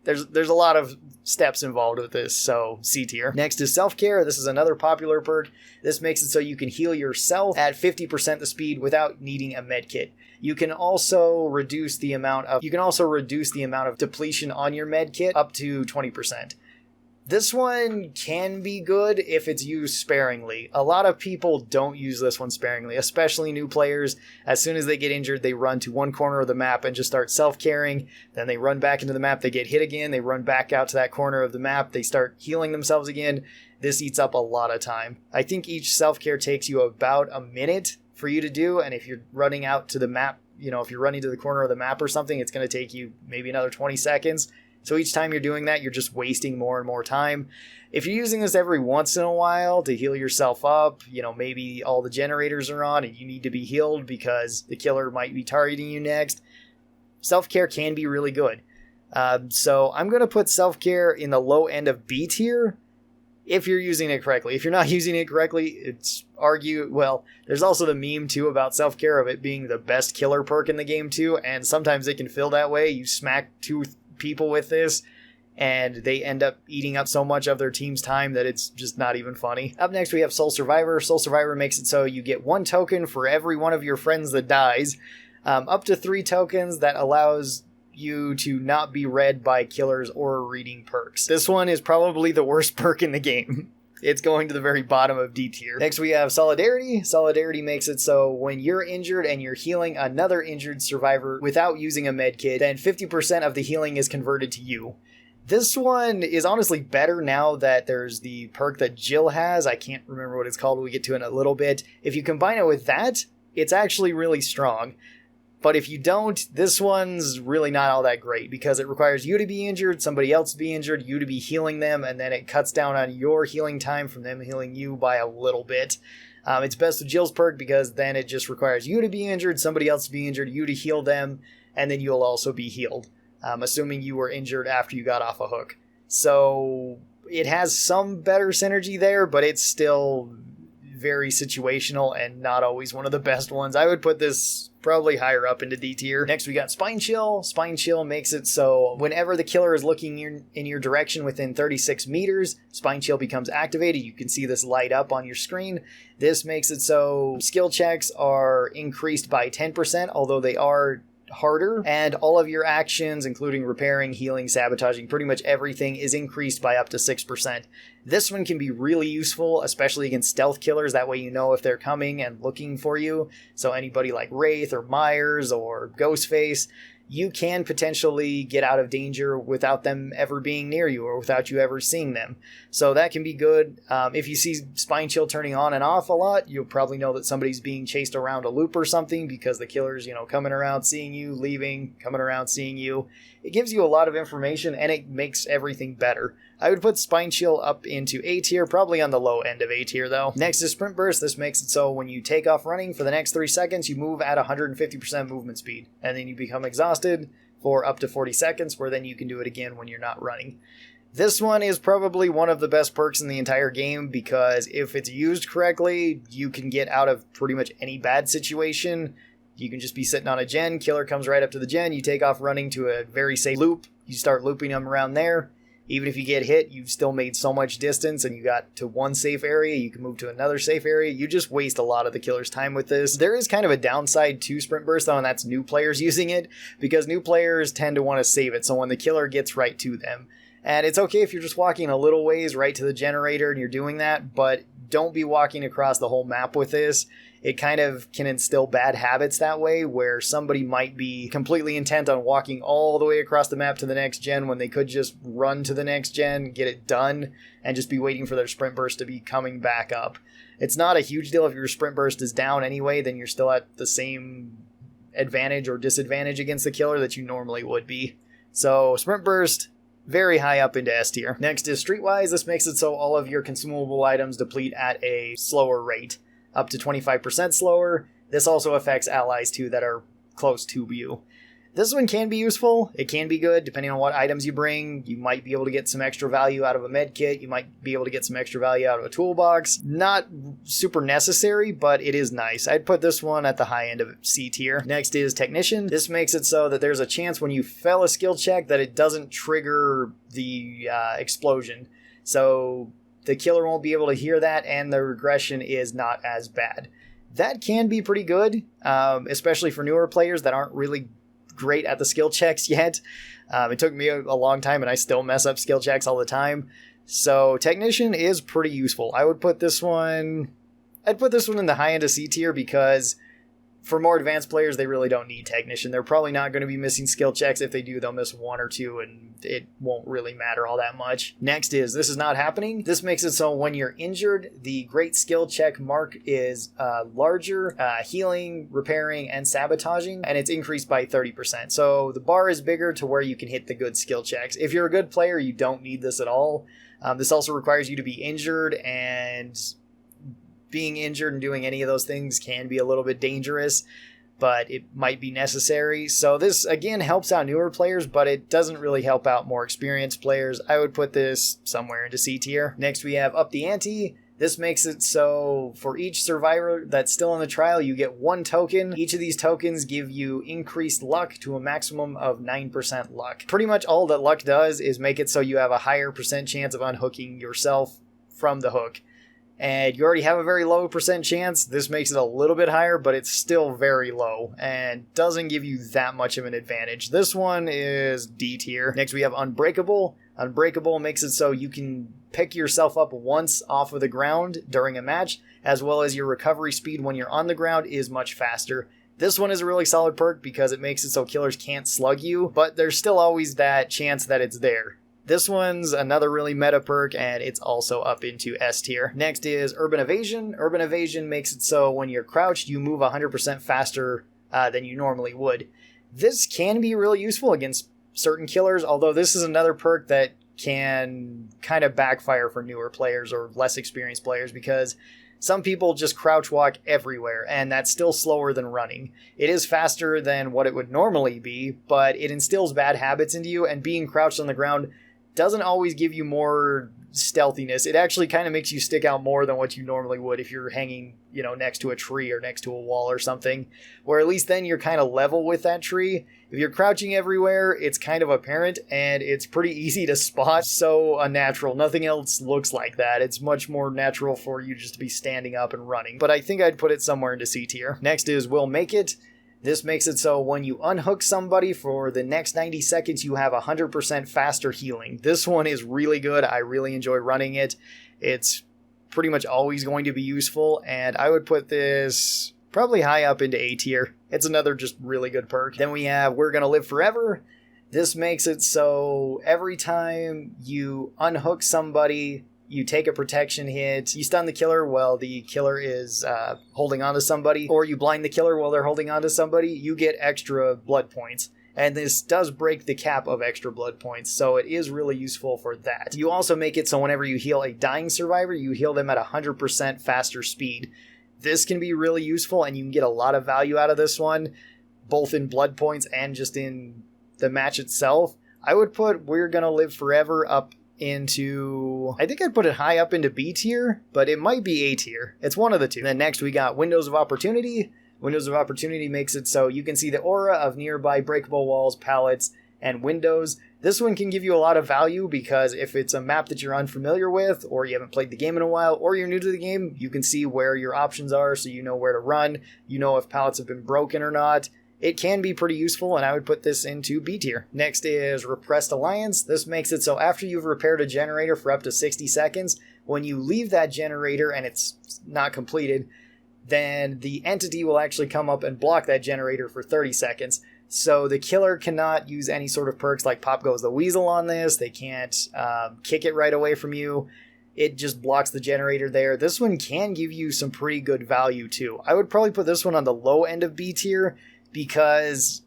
S1: there's a lot of steps involved with this, so C tier. Next is self-care. This is another popular perk. This makes it so you can heal yourself at 50% the speed without needing a med kit. You can also reduce the amount of depletion on your med kit up to 20%. This one can be good if it's used sparingly. A lot of people don't use this one sparingly, especially new players. As soon as they get injured, they run to one corner of the map and just start self-caring. Then they run back into the map, they get hit again, they run back out to that corner of the map, they start healing themselves again. This eats up a lot of time. I think each self-care takes you about a minute for you to do, and if you're running out to the map, if you're running to the corner of the map or something, it's going to take you maybe another 20 seconds. So each time you're doing that, you're just wasting more and more time. If you're using this every once in a while to heal yourself up, maybe all the generators are on and you need to be healed because the killer might be targeting you next, self-care can be really good. So I'm going to put self-care in the low end of B tier if you're using it correctly. If you're not using it correctly, there's also the meme too about self-care of it being the best killer perk in the game too, and sometimes it can feel that way. You smack two people with this and they end up eating up so much of their team's time that it's just not even funny. Up next we have Soul Survivor. Soul Survivor makes it so you get 1 token for every one of your friends that dies, up to 3 tokens that allows you to not be read by killers or reading perks. This one is probably the worst perk in the game. It's going to the very bottom of D tier. Next we have Solidarity. Solidarity makes it so when you're injured and you're healing another injured survivor without using a med kit, then 50% of the healing is converted to you. This one is honestly better now that there's the perk that Jill has. I can't remember what it's called. We'll get to it in a little bit. If you combine it with that, it's actually really strong. But if you don't, this one's really not all that great because it requires you to be injured, somebody else to be injured, you to be healing them, and then it cuts down on your healing time from them healing you by a little bit. It's best with Jill's perk because then it just requires you to be injured, somebody else to be injured, you to heal them, and then you'll also be healed, assuming you were injured after you got off a hook. So it has some better synergy there, but it's still very situational and not always one of the best ones. I would put this probably higher up into D tier. Next we got Spine Chill. Spine Chill makes it so whenever the killer is looking in your direction within 36 meters, Spine Chill becomes activated. You can see this light up on your screen. This makes it so skill checks are increased by 10%, although they are harder, and all of your actions, including repairing, healing, sabotaging, pretty much everything is increased by up to 6%. This one can be really useful, especially against stealth killers. That way you know if they're coming and looking for you. So anybody like Wraith or Myers or Ghostface, you can potentially get out of danger without them ever being near you or without you ever seeing them. So that can be good. If you see Spine Chill turning on and off a lot, you'll probably know that somebody's being chased around a loop or something because the killer's, coming around, seeing you, leaving, coming around, seeing you. It gives you a lot of information and it makes everything better. I would put Spine Chill up into A tier, probably on the low end of A tier though. Next is Sprint Burst. This makes it so when you take off running for the next 3 seconds, you move at 150% movement speed. And then you become exhausted for up to 40 seconds, where then you can do it again when you're not running. This one is probably one of the best perks in the entire game because if it's used correctly, you can get out of pretty much any bad situation. You can just be sitting on a gen, killer comes right up to the gen, you take off running to a very safe loop, you start looping them around there. Even if you get hit, you've still made so much distance and you got to one safe area, you can move to another safe area. You just waste a lot of the killer's time with this. There is kind of a downside to Sprint Burst though, and that's new players using it, because new players tend to want to save it, so when the killer gets right to them. And it's okay if you're just walking a little ways right to the generator and you're doing that, but don't be walking across the whole map with this. It kind of can instill bad habits that way, where somebody might be completely intent on walking all the way across the map to the next gen when they could just run to the next gen, get it done, and just be waiting for their sprint burst to be coming back up. It's not a huge deal if your sprint burst is down anyway, then you're still at the same advantage or disadvantage against the killer that you normally would be. So sprint burst, very high up into S tier. Next is Streetwise. This makes it so all of your consumable items deplete at a slower rate, up to 25% slower. This also affects allies too that are close to you. This one can be useful. It can be good depending on what items you bring. You might be able to get some extra value out of a med kit. You might be able to get some extra value out of a toolbox. Not super necessary, but it is nice. I'd put this one at the high end of C tier. Next is Technician. This makes it so that there's a chance when you fail a skill check that it doesn't trigger the explosion. So the killer won't be able to hear that, and the regression is not as bad. That can be pretty good, especially for newer players that aren't really great at the skill checks yet. It took me a long time, and I still mess up skill checks all the time. So Technician is pretty useful. I'd put this one in the high end of C tier because for more advanced players, they really don't need Technician. They're probably not going to be missing skill checks. If they do, they'll miss one or two, and it won't really matter all that much. Next is This Is Not Happening. This makes it so when you're injured, the great skill check mark is larger, healing, repairing, and sabotaging, and it's increased by 30%. So the bar is bigger to where you can hit the good skill checks. If you're a good player, you don't need this at all. This also requires you to be injured, and being injured and doing any of those things can be a little bit dangerous, but it might be necessary. So this, again, helps out newer players, but it doesn't really help out more experienced players. I would put this somewhere into C tier. Next, we have Up the Ante. This makes it so for each survivor that's still in the trial, you get 1 token. Each of these tokens give you increased luck to a maximum of 9% luck. Pretty much all that luck does is make it so you have a higher percent chance of unhooking yourself from the hook. And you already have a very low percent chance. This makes it a little bit higher, but it's still very low and doesn't give you that much of an advantage. This one is D tier. Next, we have Unbreakable. Unbreakable makes it so you can pick yourself up once off of the ground during a match, as well as your recovery speed when you're on the ground is much faster. This one is a really solid perk because it makes it so killers can't slug you, but there's still always that chance that it's there. This one's another really meta perk, and it's also up into S tier. Next is Urban Evasion. Urban Evasion makes it so when you're crouched, you move 100% faster than you normally would. This can be really useful against certain killers, although this is another perk that can kind of backfire for newer players or less experienced players because some people just crouch walk everywhere, and that's still slower than running. It is faster than what it would normally be, but it instills bad habits into you, and being crouched on the ground doesn't always give you more stealthiness. It actually kind of makes you stick out more than what you normally would if you're hanging, next to a tree or next to a wall or something, where at least then you're kind of level with that tree. If you're crouching everywhere, it's kind of apparent, and it's pretty easy to spot. So unnatural. Nothing else looks like that. It's much more natural for you just to be standing up and running. But I think I'd put it somewhere into C tier. Next is Will Make It. This makes it so when you unhook somebody for the next 90 seconds, you have 100% faster healing. This one is really good. I really enjoy running it. It's pretty much always going to be useful, and I would put this probably high up into A tier. It's another just really good perk. Then we have We're Gonna Live Forever. This makes it so every time you unhook somebody, you take a protection hit, you stun the killer while the killer is holding on to somebody, or you blind the killer while they're holding on to somebody, you get extra blood points. And this does break the cap of extra blood points, so it is really useful for that. You also make it so whenever you heal a dying survivor, you heal them at 100% faster speed. This can be really useful, and you can get a lot of value out of this one, both in blood points and just in the match itself. I would put We're Gonna Live Forever up into, I think I'd put it high up into B tier, but it might be A tier. It's one of the two. And then next we got Windows of Opportunity. Windows of Opportunity makes it so you can see the aura of nearby breakable walls, pallets, and windows. This one can give you a lot of value because if it's a map that you're unfamiliar with, or you haven't played the game in a while, or you're new to the game, you can see where your options are, so you know where to run, you know if pallets have been broken or not. It can be pretty useful, and I would put this into B tier. Next is Repressed Alliance. This makes it so after you've repaired a generator for up to 60 seconds, when you leave that generator and it's not completed, then the entity will actually come up and block that generator for 30 seconds. So the killer cannot use any sort of perks like Pop Goes the Weasel on this. They can't kick it right away from you. It just blocks the generator there. This one can give you some pretty good value too. I would probably put this one on the low end of B tier, because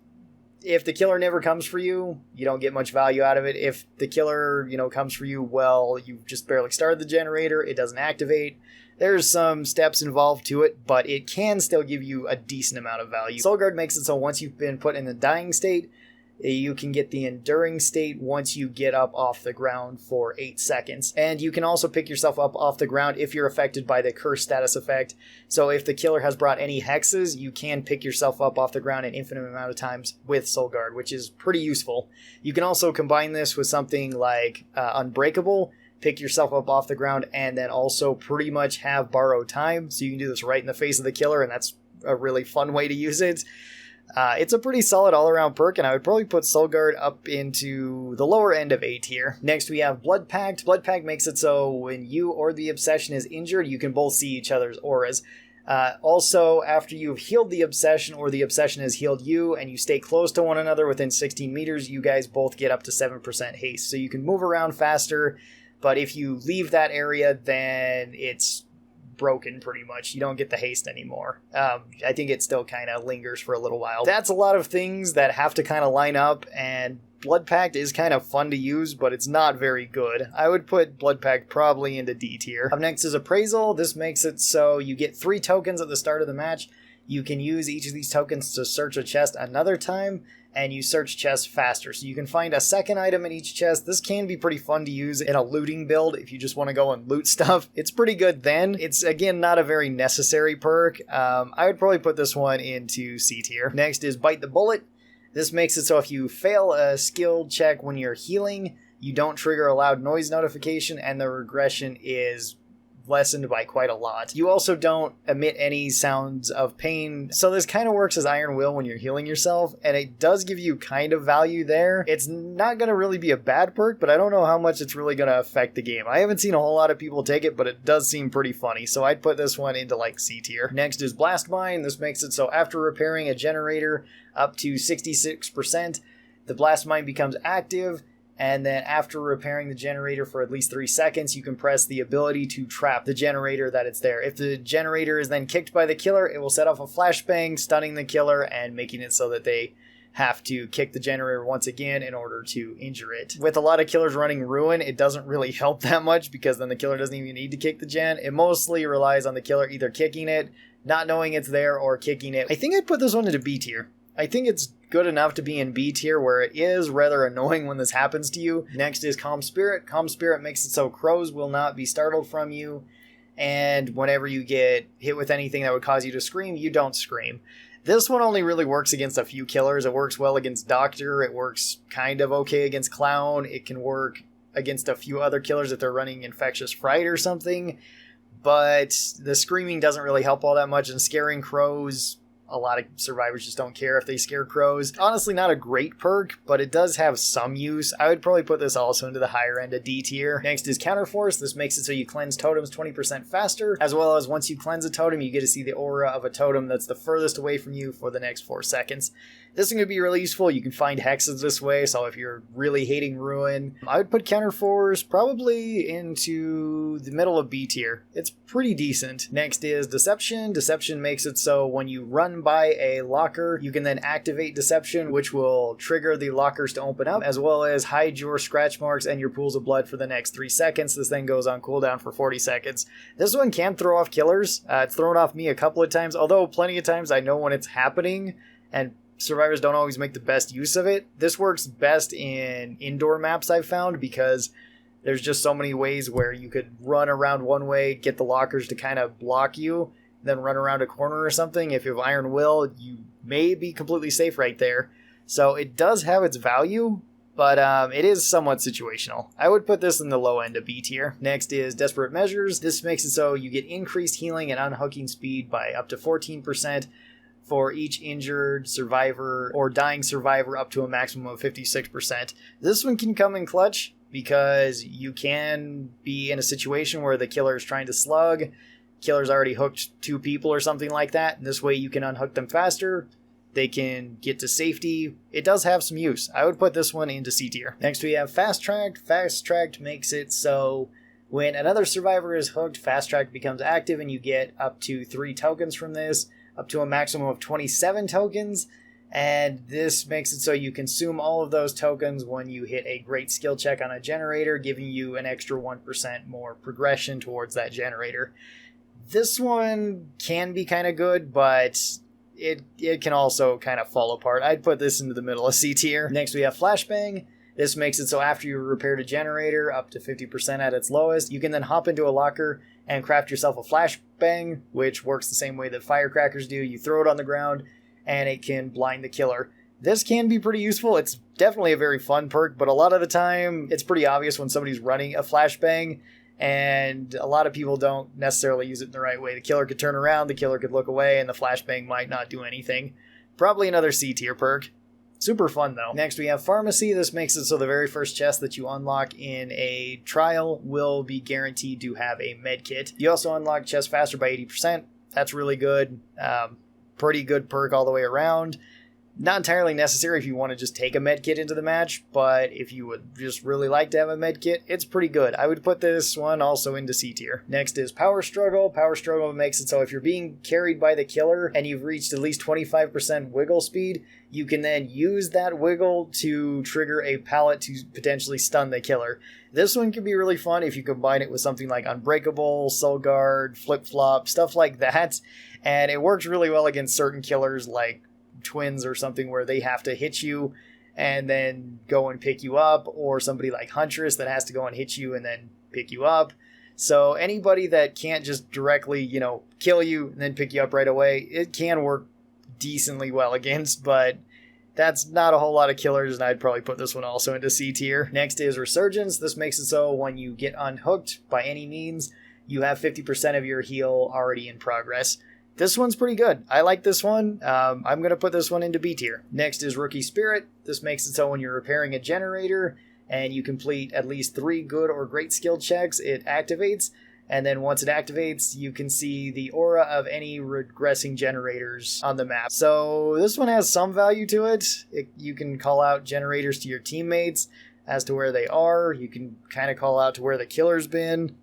S1: if the killer never comes for you, you don't get much value out of it. If the killer, comes for you, well, you've just barely started the generator, it doesn't activate. There's some steps involved to it, but it can still give you a decent amount of value. Soul Guard makes it so once you've been put in the dying state, You can get the enduring state once you get up off the ground for 8 seconds. And you can also pick yourself up off the ground if you're affected by the curse status effect. So if the killer has brought any hexes, you can pick yourself up off the ground an infinite amount of times with Soul Guard, which is pretty useful. You can also combine this with something like Unbreakable, pick yourself up off the ground, and then also pretty much have borrowed time. So you can do this right in the face of the killer, and that's a really fun way to use it. It's a pretty solid all-around perk, and I would probably put Soul Guard up into the lower end of A tier. Next, we have Blood Pact. Blood Pact makes it so when you or the Obsession is injured, you can both see each other's auras. Also, after you've healed the Obsession or the Obsession has healed you, and you stay close to one another within 16 meters, you guys both get up to 7% haste. So you can move around faster, but if you leave that area, then it's broken pretty much. You don't get the haste anymore. I think it still kind of lingers for a little while. That's a lot of things that have to kind of line up, and Blood Pact is kind of fun to use, but it's not very good. I would put Blood Pact probably into D tier. Up next is Appraisal. This makes it so you get 3 tokens at the start of the match. You can use each of these tokens to search a chest another time, and you search chests faster. So you can find a second item in each chest. This can be pretty fun to use in a looting build if you just want to go and loot stuff. It's pretty good then. It's, again, not a very necessary perk. I would probably put this one into C tier. Next is Bite the Bullet. This makes it so if you fail a skill check when you're healing, you don't trigger a loud noise notification, and the regression is lessened by quite a lot. You also don't emit any sounds of pain, so this kind of works as Iron Will when you're healing yourself, and it does give you kind of value there. It's not going to really be a bad perk, but I don't know how much it's really going to affect the game. I haven't seen a whole lot of people take it, but it does seem pretty funny, so I'd put this one into like C tier. Next is Blast Mine. This makes it so after repairing a generator up to 66%, the Blast Mine becomes active. And then after repairing the generator for at least 3 seconds, you can press the ability to trap the generator that it's there. If the generator is then kicked by the killer, it will set off a flashbang, stunning the killer and making it so that they have to kick the generator once again in order to injure it. With a lot of killers running Ruin, it doesn't really help that much because then the killer doesn't even need to kick the gen. It mostly relies on the killer either kicking it, not knowing it's there, or kicking it. I think I'd put this one into B tier. I think it's good enough to be in B tier, where it is rather annoying when this happens to you. Next is Calm Spirit. Calm Spirit makes it so crows will not be startled from you, and whenever you get hit with anything that would cause you to scream, you don't scream. This one only really works against a few killers. It works well against Doctor. It works kind of okay against Clown. It can work against a few other killers if they're running Infectious Fright or something, but the screaming doesn't really help all that much, and scaring crows, a lot of survivors just don't care if they scare crows. Honestly, not a great perk, but it does have some use. I would probably put this also into the higher end of D tier. Next is Counterforce. This makes it so you cleanse totems 20% faster, as well as once you cleanse a totem, you get to see the aura of a totem that's the furthest away from you for the next 4 seconds. This one could be really useful. You can find hexes this way, so if you're really hating Ruin, I would put Counterforce probably into the middle of B tier. It's pretty decent. Next is Deception. Deception makes it so when you run by a locker, you can then activate Deception, which will trigger the lockers to open up, as well as hide your scratch marks and your pools of blood for the next 3 seconds. This then goes on cooldown for 40 seconds. This one can throw off killers. It's thrown off me a couple of times, although plenty of times I know when it's happening, and survivors don't always make the best use of it. This works best in indoor maps I've found, because there's just so many ways where you could run around one way, get the lockers to kind of block you, then run around a corner or something. If you have Iron Will, you may be completely safe right there. So it does have its value, but it is somewhat situational. I would put this in the low end of B tier. Next is Desperate Measures. This makes it so you get increased healing and unhooking speed by up to 14%. For each injured survivor or dying survivor up to a maximum of 56%. This one can come in clutch because you can be in a situation where the killer is trying to slug, killer's already hooked 2 people or something like that, and this way you can unhook them faster, they can get to safety. It does have some use. I would put this one into C tier. Next we have Fast Tracked. Fast Tracked makes it so when another survivor is hooked, Fast Track becomes active and you get up to 3 tokens from this, up to a maximum of 27 tokens, and this makes it so you consume all of those tokens when you hit a great skill check on a generator, giving you an extra 1% more progression towards that generator. This one can be kind of good, but it can also kind of fall apart. I'd put this into the middle of C tier. Next we have Flashbang. This makes it so after you repaired a generator up to 50% at its lowest, you can then hop into a locker and craft yourself a flashbang, which works the same way that firecrackers do. You throw it on the ground and it can blind the killer. This can be pretty useful. It's definitely a very fun perk, but a lot of the time it's pretty obvious when somebody's running a flashbang, and a lot of people don't necessarily use it in the right way. The killer could turn around, the killer could look away, and the flashbang might not do anything. Probably another C tier perk. Super fun though. Next we have Pharmacy. This makes it so the very first chest that you unlock in a trial will be guaranteed to have a med kit. You also unlock chests faster by 80%. That's really good. Pretty good perk all the way around. Not entirely necessary if you want to just take a med kit into the match, but if you would just really like to have a med kit, it's pretty good. I would put this one also into C tier. Next is Power Struggle. Power Struggle makes it so if you're being carried by the killer and you've reached at least 25% wiggle speed, you can then use that wiggle to trigger a pallet to potentially stun the killer. This one can be really fun if you combine it with something like Unbreakable, Soul Guard, Flip Flop, stuff like that. And it works really well against certain killers like twins or something where they have to hit you and then go and pick you up, or somebody like Huntress that has to go and hit you and then pick you up. So anybody that can't just directly, kill you and then pick you up right away, it can work decently well against, but that's not a whole lot of killers, and I'd probably put this one also into C tier. Next is Resurgence. This makes it so when you get unhooked by any means, you have 50% of your heal already in progress. This one's pretty good. I like this one. I'm going to put this one into B tier. Next is Rookie Spirit. This makes it so when you're repairing a generator and you complete at least 3 good or great skill checks, it activates. And then once it activates, you can see the aura of any regressing generators on the map. So this one has some value to it. You can call out generators to your teammates as to where they are. You can kind of call out to where the killer's been.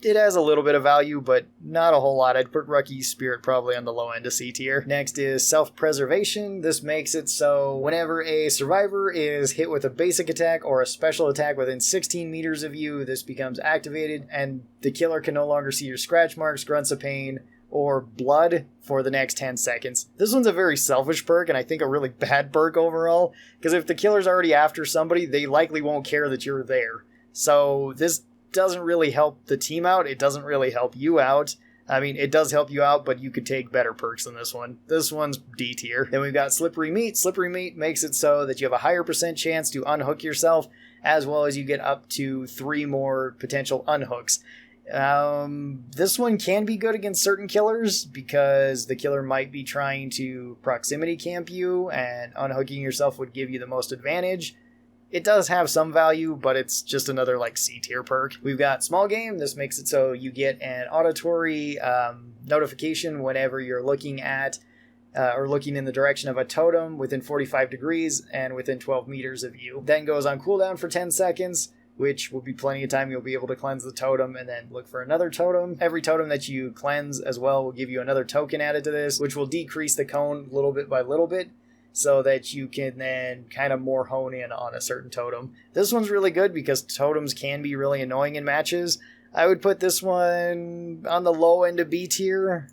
S1: It has a little bit of value, but not a whole lot. I'd put Rookie Spirit probably on the low end of C tier. Next is Self-Preservation. This makes it so whenever a survivor is hit with a basic attack or a special attack within 16 meters of you, this becomes activated, and the killer can no longer see your scratch marks, grunts of pain, or blood for the next 10 seconds. This one's a very selfish perk, and I think a really bad perk overall, because if the killer's already after somebody, they likely won't care that you're there. So this doesn't really help the team out. It doesn't really help you out. I mean, it does help you out, but you could take better perks than this one. This one's D tier. Then we've got Slippery Meat. Slippery Meat makes it so that you have a higher % chance to unhook yourself, as well as you get up to 3 more potential unhooks. This one can be good against certain killers because the killer might be trying to proximity camp you, and unhooking yourself would give you the most advantage. It does have some value, but it's just another C tier perk. We've got Small Game. This makes it so you get an auditory notification whenever you're looking at or looking in the direction of a totem within 45 degrees and within 12 meters of you. Then goes on cooldown for 10 seconds, which will be plenty of time. You'll be able to cleanse the totem and then look for another totem. Every totem that you cleanse as well will give you another token added to this, which will decrease the cone little bit by little bit, so that you can then kind of more hone in on a certain totem. This one's really good because totems can be really annoying in matches. I would put this one on the low end of B tier,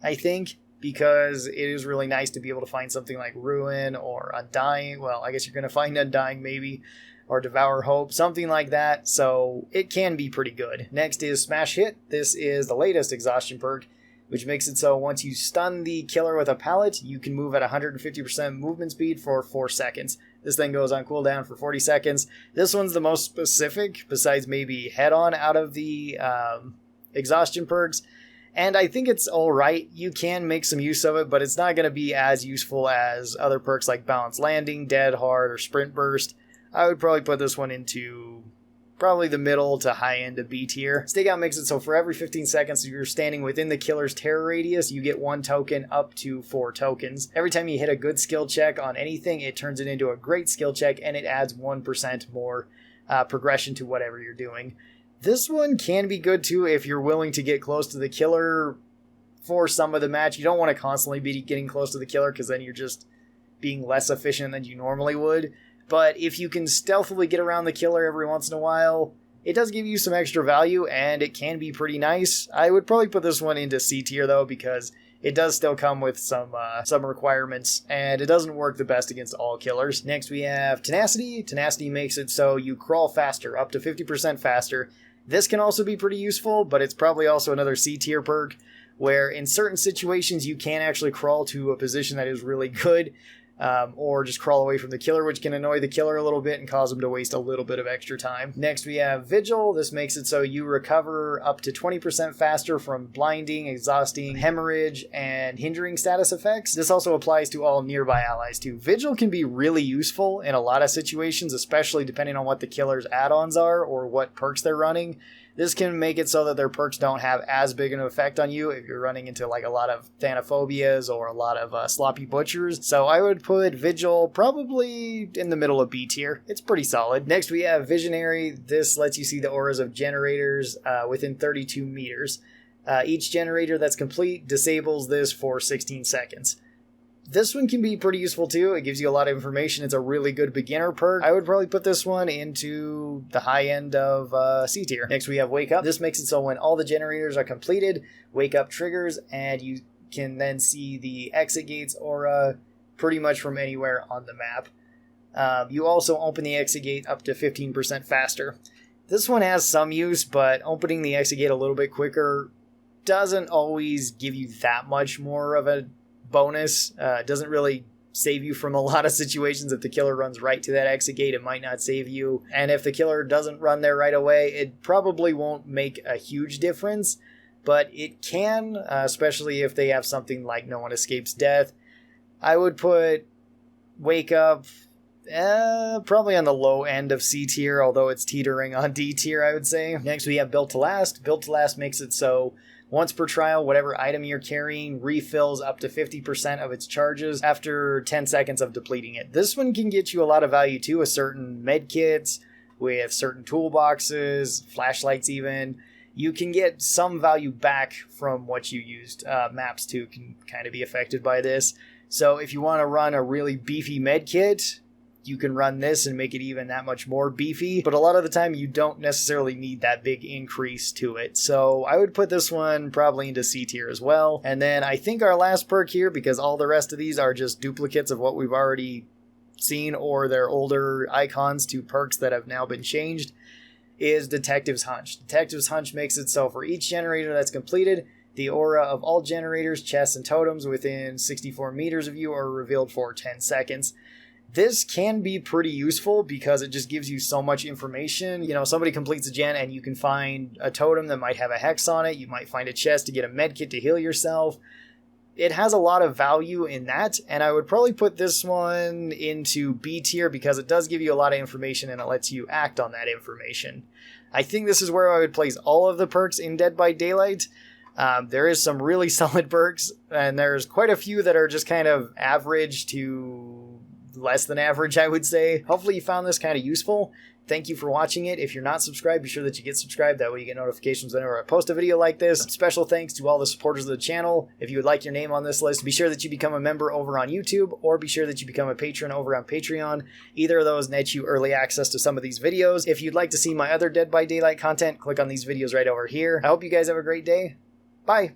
S1: I think, because it is really nice to be able to find something like Ruin or Undying. Well, I guess you're going to find Undying maybe, or Devour Hope, something like that. So it can be pretty good. Next is Smash Hit. This is the latest Exhaustion perk, which makes it so once you stun the killer with a pallet, you can move at 150% movement speed for 4 seconds. This thing goes on cooldown for 40 seconds. This one's the most specific, besides maybe Head-On out of the Exhaustion perks. And I think it's alright. You can make some use of it, but it's not going to be as useful as other perks like Balanced Landing, Dead Hard, or Sprint Burst. I would probably put this one into probably the middle to high end of B tier. Stakeout makes it so for every 15 seconds if you're standing within the killer's terror radius, you get 1 token up to 4 tokens. Every time you hit a good skill check on anything, it turns it into a great skill check, and it adds 1% more progression to whatever you're doing. This one can be good too if you're willing to get close to the killer for some of the match. You don't want to constantly be getting close to the killer because then you're just being less efficient than you normally would. But if you can stealthily get around the killer every once in a while, it does give you some extra value, and it can be pretty nice. I would probably put this one into C tier, though, because it does still come with some requirements, and it doesn't work the best against all killers. Next we have tenacity. Tenacity makes it so you crawl faster, up to 50% faster. This can also be pretty useful, but it's probably also another C tier perk, where in certain situations you can actually crawl to a position that is really good, or just crawl away from the killer, which can annoy the killer a little bit and cause them to waste a little bit of extra time. Next we have vigil. This makes it so you recover up to 20% faster from blinding, exhausting, hemorrhage, and hindering status effects. This also applies to all nearby allies too. Vigil can be really useful in a lot of situations, especially depending on what the killer's add-ons are or what perks they're running. This can make it so that their perks don't have as big an effect on you if you're running into like a lot of thanophobias or a lot of sloppy butchers. So I would put Vigil probably in the middle of B tier. It's pretty solid. Next we have Visionary. This lets you see the auras of generators within 32 meters. Each generator that's complete disables this for 16 seconds. This one can be pretty useful too. It gives you a lot of information. It's a really good beginner perk. I would probably put this one into the high end of C tier. Next we have Wake Up. This makes it so when all the generators are completed, Wake Up triggers, and you can then see the exit gates aura pretty much from anywhere on the map. You also open the exit gate up to 15% faster. This one has some use, but opening the exit gate a little bit quicker doesn't always give you that much more of a bonus. It doesn't really save you from a lot of situations. If the killer runs right to that exit gate, it might not save you. And if the killer doesn't run there right away, it probably won't make a huge difference, but it can, especially if they have something like No One Escapes Death. I would put Wake Up probably on the low end of C tier, although it's teetering on D tier, I would say. Next we have Built to Last. Built to Last makes it so once per trial, whatever item you're carrying refills up to 50% of its charges after 10 seconds of depleting it. This one can get you a lot of value too, with certain med kits, with certain toolboxes, flashlights even. You can get some value back from what you used. Maps too can kind of be affected by this. So if you want to run a really beefy med kit, you can run this and make it even that much more beefy, but a lot of the time you don't necessarily need that big increase to it. So I would put this one probably into C tier as well. And then I think our last perk here, because all the rest of these are just duplicates of what we've already seen or they're older icons to perks that have now been changed, is Detective's Hunch. Detective's Hunch makes it so for each generator that's completed, the aura of all generators, chests, and totems within 64 meters of you are revealed for 10 seconds. This can be pretty useful because it just gives you so much information. You know, somebody completes a gen and you can find a totem that might have a hex on it. You might find a chest to get a med kit to heal yourself. It has a lot of value in that, and I would probably put this one into B tier because it does give you a lot of information and it lets you act on that information. I think this is where I would place all of the perks in Dead by Daylight. There is some really solid perks, and there's quite a few that are just kind of average to less than average, I would say. Hopefully you found this kind of useful. Thank you for watching it. If you're not subscribed, be sure that you get subscribed. That way you get notifications whenever I post a video like this. Special thanks to all the supporters of the channel. If you would like your name on this list, be sure that you become a member over on YouTube, or be sure that you become a patron over on Patreon. Either of those nets you early access to some of these videos. If you'd like to see my other Dead by Daylight content, click on these videos right over here. I hope you guys have a great day. Bye!